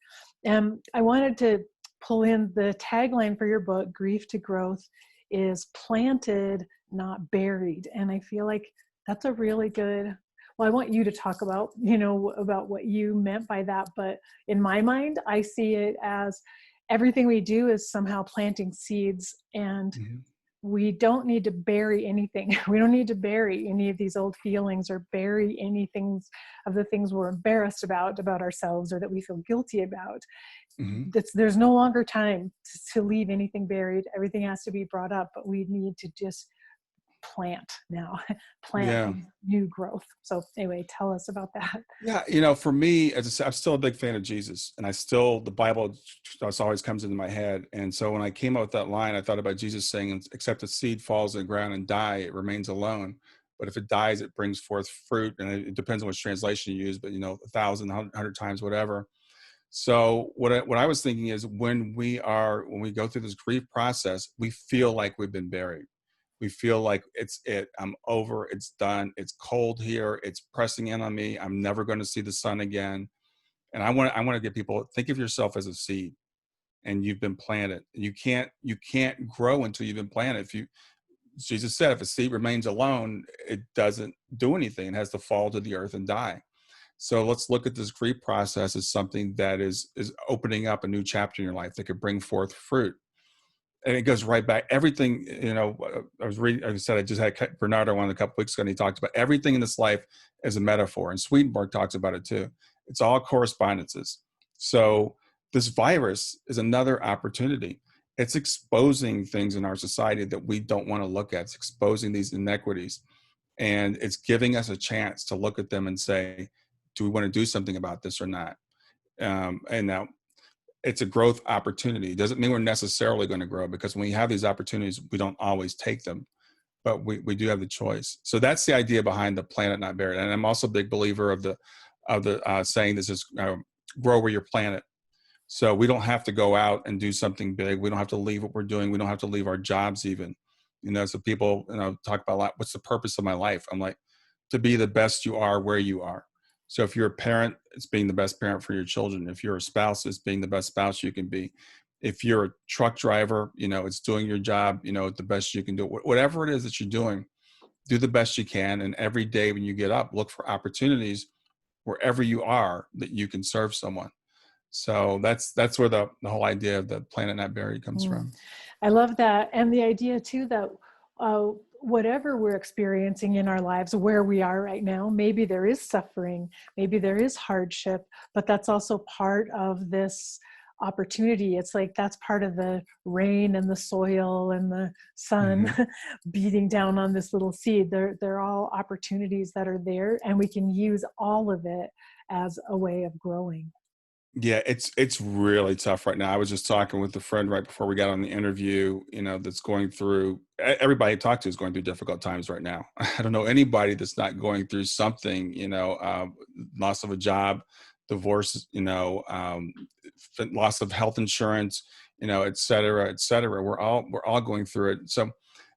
And I wanted to pull in the tagline for your book, Grief to Growth, is planted, not buried. And I feel like that's a really good, well, I want you to talk about, about what you meant by that. But in my mind, I see it as everything we do is somehow planting seeds, and Mhm. we don't need to bury anything. We don't need to bury any of these old feelings or bury anything of the things we're embarrassed about ourselves, or that we feel guilty about. Mhm. There's no longer time to leave anything buried. Everything has to be brought up, but we need to just plant now, plant Yeah. new growth. So anyway, tell us about that. Yeah, for me, as I said, I'm still a big fan of Jesus, and the Bible just always comes into my head. And so when I came up with that line, I thought about Jesus saying, "Except a seed falls in the ground and die, it remains alone, but if it dies, it brings forth fruit. And it depends on which translation you use, but 1,000, 100 times, whatever. So what I was thinking is when we go through this grief process, we feel like we've been buried. We feel like I'm over, it's done, it's cold here, it's pressing in on me, I'm never going to see the sun again. And I want to get people, think of yourself as a seed, and you've been planted. You can't grow until you've been planted. Jesus said, if a seed remains alone, it doesn't do anything. It has to fall to the earth and die. So let's look at this grief process as something that is opening up a new chapter in your life that could bring forth fruit. And it goes right back. Everything, I was reading, I said, I just had Bernardo on a couple weeks ago, and he talked about everything in this life as a metaphor. And Swedenborg talks about it too. It's all correspondences. So this virus is another opportunity. It's exposing things in our society that we don't want to look at. It's exposing these inequities. And it's giving us a chance to look at them and say, do we want to do something about this or not? And now it's a growth opportunity. It doesn't mean we're necessarily going to grow, because when we have these opportunities, we don't always take them, but we do have the choice. So that's the idea behind the Planet Not Buried. And I'm also a big believer of the saying, this is grow where you're planted. So we don't have to go out and do something big. We don't have to leave what we're doing. We don't have to leave our jobs even. So people talk about a lot, what's the purpose of my life? I'm like, to be the best you are where you are. So if you're a parent, it's being the best parent for your children. If you're a spouse, it's being the best spouse you can be. If you're a truck driver, it's doing your job, the best you can do. Whatever it is that you're doing, do the best you can. And every day when you get up, look for opportunities wherever you are that you can serve someone. So that's where the whole idea of the Planet Not Buried comes from. I love that. And the idea too that whatever we're experiencing in our lives, where we are right now, maybe there is suffering, maybe there is hardship, but that's also part of this opportunity. It's like that's part of the rain and the soil and the sun beating down on this little seed. They're all opportunities that are there, and we can use all of it as a way of growing. Yeah, it's really tough right now. I was just talking with a friend right before we got on the interview, that's going through, everybody I talk to is going through difficult times right now. I don't know anybody that's not going through something, loss of a job, divorce, loss of health insurance, et cetera, et cetera. We're all going through it. So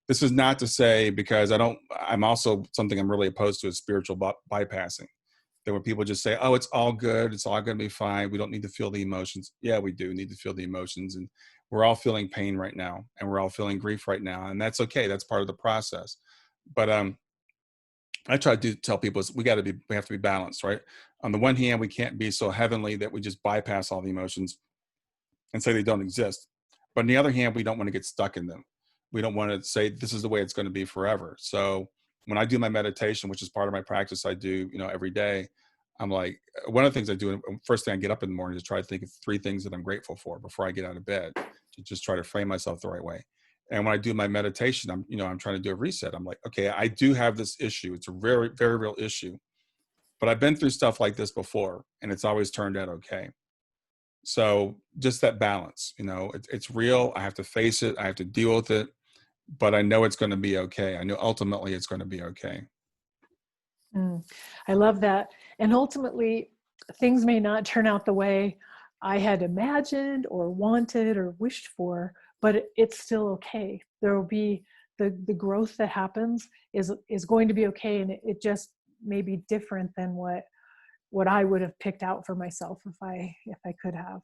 this is not to say, because I'm also, something I'm really opposed to is spiritual bypassing. There were people just say, oh, it's all good. It's all going to be fine. We don't need to feel the emotions. Yeah, we do need to feel the emotions. And we're all feeling pain right now. And we're all feeling grief right now. And that's okay. That's part of the process. But I try to tell people we have to be balanced, right? On the one hand, we can't be so heavenly that we just bypass all the emotions and say they don't exist. But on the other hand, we don't want to get stuck in them. We don't want to say this is the way it's going to be forever. So when I do my meditation, which is part of my practice, I do, every day, I'm like, one of the things I do, first thing I get up in the morning is try to think of 3 things that I'm grateful for before I get out of bed, to just try to frame myself the right way. And when I do my meditation, I'm trying to do a reset. I'm like, okay, I do have this issue. It's a very, very real issue, but I've been through stuff like this before and it's always turned out okay. So just that balance, it's real. I have to face it. I have to deal with it, but I know it's going to be okay. I know ultimately it's going to be okay. I love that. And ultimately, things may not turn out the way I had imagined or wanted or wished for, but it's still okay. There will be the growth that happens is going to be okay. And it just may be different than what I would have picked out for myself if I could have.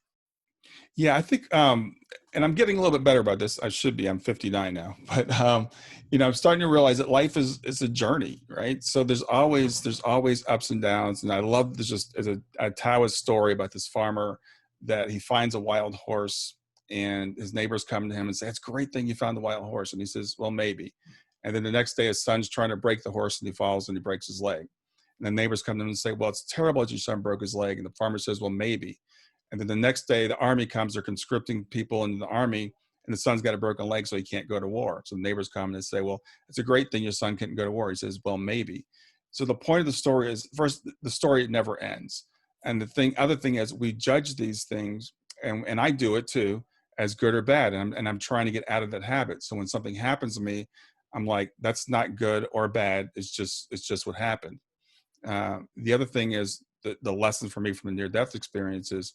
Yeah, I think, and I'm getting a little bit better about this. I should be. I'm 59 now, but I'm starting to realize that life is a journey, right? So there's always ups and downs. And I love this, just as a Taoist story about this farmer that he finds a wild horse, and his neighbors come to him and say, "It's a great thing you found the wild horse." And he says, "Well, maybe." And then the next day, his son's trying to break the horse, and he falls and he breaks his leg. And the neighbors come to him and say, "Well, it's terrible that your son broke his leg." And the farmer says, "Well, maybe." And then the next day, the army comes, they're conscripting people in the army, and the son's got a broken leg, so he can't go to war. So the neighbors come and they say, "Well, it's a great thing your son couldn't go to war." He says, "Well, maybe." So the point of the story is, first, the story never ends. And other thing is, we judge these things, and I do it too, as good or bad. And I'm trying to get out of that habit. So when something happens to me, I'm like, that's not good or bad. It's just what happened. The other thing is the lesson for me from the near death experience is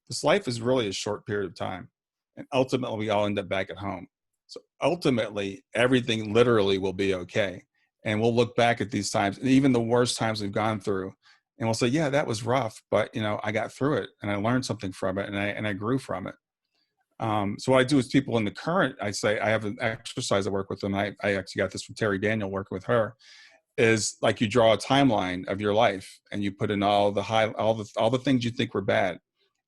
this life is really a short period of time. And ultimately, we all end up back at home. So ultimately, everything literally will be okay. And we'll look back at these times, and even the worst times we've gone through, and we'll say, yeah, that was rough, but I got through it and I learned something from it, and I grew from it. So what I do is people in the current, I say, I have an exercise I work with them. I actually got this from Terry Daniel working with her, is like you draw a timeline of your life and you put in all the things you think were bad.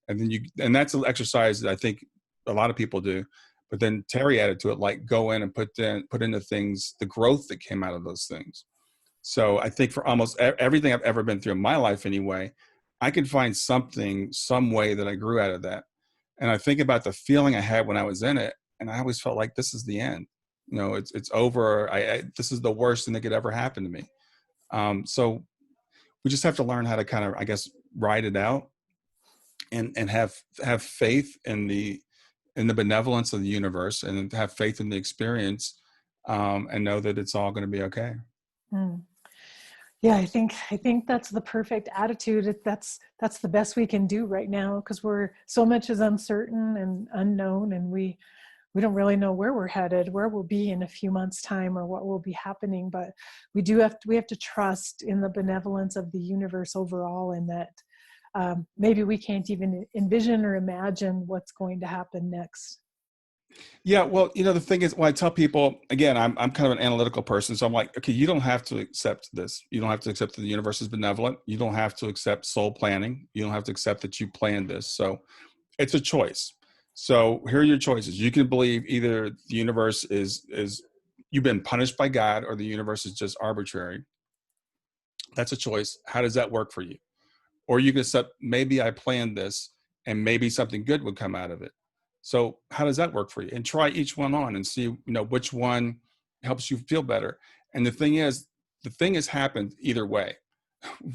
And that's an exercise that I think a lot of people do. But then Terry added to it, like go in and put in the things, the growth that came out of those things. So I think for almost everything I've ever been through in my life anyway, I can find something, some way that I grew out of that. And I think about the feeling I had when I was in it, and I always felt like this is the end. It's over. This is the worst thing that could ever happen to me. So we just have to learn how to kind of, I guess, ride it out and have faith in the benevolence of the universe, and have faith in the experience, and know that it's all going to be okay. Mm. Yeah, I think that's the perfect attitude. That's the best we can do right now, because we're so much is uncertain and unknown, and we don't really know where we're headed, where we'll be in a few months' time, or what will be happening. But we have to trust in the benevolence of the universe overall, and that maybe we can't even envision or imagine what's going to happen next. Yeah, well, the thing is, when I tell people, again, I'm kind of an analytical person, so I'm like, okay, you don't have to accept this. You don't have to accept that the universe is benevolent. You don't have to accept soul planning. You don't have to accept that you planned this. So it's a choice. So here are your choices. You can believe either the universe is you've been punished by God, or the universe is just arbitrary. That's a choice. How does that work for you? Or you can accept, maybe I planned this and maybe something good would come out of it. So how does that work for you? And try each one on and see, which one helps you feel better. And the thing has happened either way.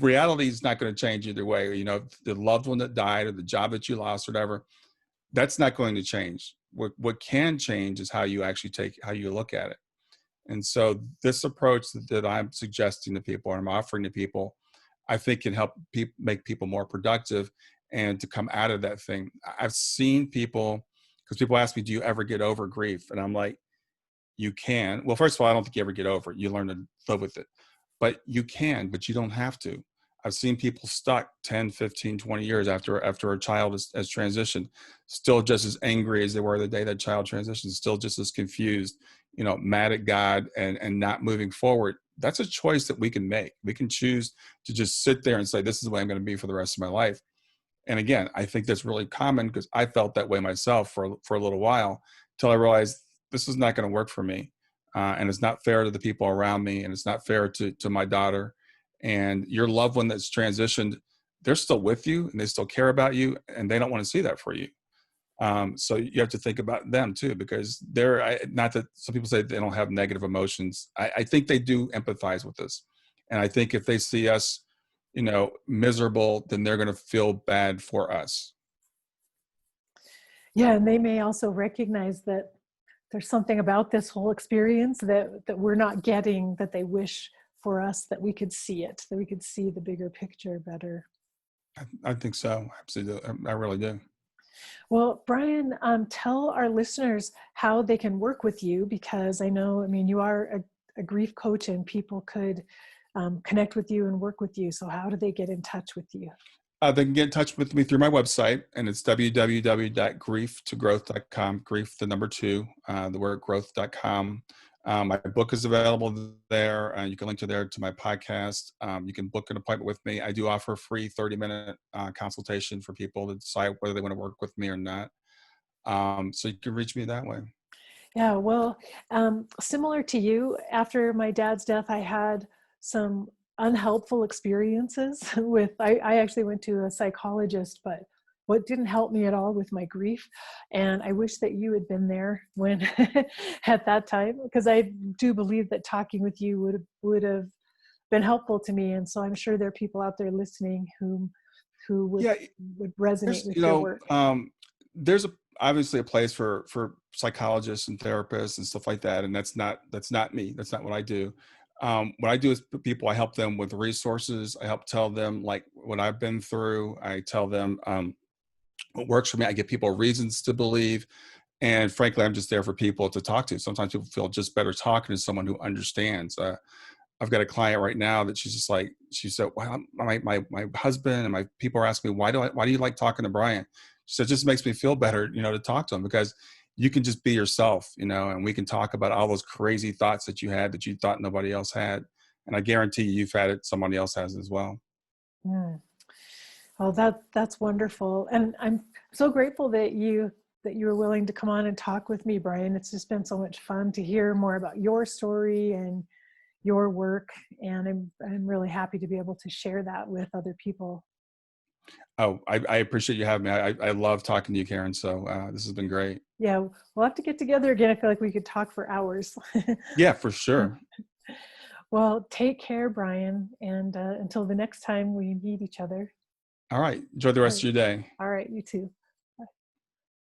Reality is not going to change either way. The loved one that died, or the job that you lost, or whatever, that's not going to change. What can change is how you look at it. And so this approach that I'm suggesting to people, or I'm offering to people, I think can help make people more productive and to come out of that thing. I've seen people, because people ask me, do you ever get over grief? And I'm like, you can. Well, first of all, I don't think you ever get over it. You learn to live with it. But you can, but you don't have to. I've seen people stuck 10, 15, 20 years after a child has transitioned, still just as angry as they were the day that child transitioned, still just as confused, mad at God, and not moving forward. That's a choice that we can make. We can choose to just sit there and say, this is the way I'm going to be for the rest of my life. And again, I think that's really common, because I felt that way myself for a little while, till I realized this is not going to work for me. And it's not fair to the people around me, and it's not fair to my daughter. And your loved one that's transitioned, they're still with you, and they still care about you, and they don't want to see that for you. So you have to think about them too, because not that some people say they don't have negative emotions. I think they do empathize with us. And I think if they see us, miserable, then they're going to feel bad for us. Yeah, and they may also recognize that there's something about this whole experience that we're not getting, that they wish for us that we could see it, that we could see the bigger picture better. I think so. Absolutely. I really do. Well, Brian, tell our listeners how they can work with you, because I know, you are a grief coach, and people could connect with you and work with you. So how do they get in touch with you? They can get in touch with me through my website, and it's www.grieftogrowth.com, grief, the number 2, the word growth.com. My book is available there. You can link to my podcast. You can book an appointment with me. I do offer a free 30-minute consultation for people to decide whether they want to work with me or not. So you can reach me that way. Yeah, well, similar to you, after my dad's death, I had some unhelpful experiences I actually went to a psychologist, but what didn't help me at all with my grief. And I wish that you had been there when at that time, because I do believe that talking with you would have been helpful to me. And so I'm sure there are people out there listening who would resonate with your work. There's obviously a place for psychologists and therapists and stuff like that, and that's not me. That's not what I do. What I do is people, I help them with resources. I help tell them like what I've been through. I tell them what works for me. I give people reasons to believe. And frankly, I'm just there for people to talk to. Sometimes people feel just better talking to someone who understands. I've got a client right now that she's just like, she said, well, my husband and my people are asking me, why do you like talking to Brian? She said, it just makes me feel better, to talk to him, because you can just be yourself, and we can talk about all those crazy thoughts that you had that you thought nobody else had. And I guarantee you've had it, somebody else has as well. Mm. Oh, that's wonderful. And I'm so grateful that you were willing to come on and talk with me, Brian. It's just been so much fun to hear more about your story and your work. And I'm really happy to be able to share that with other people. Oh, I appreciate you having me. I love talking to you, Karen. So this has been great. Yeah, we'll have to get together again. I feel like we could talk for hours. Yeah, for sure. Well, take care, Brian. And until the next time we meet each other. All right. Enjoy the All rest of right. your day. All right. You too.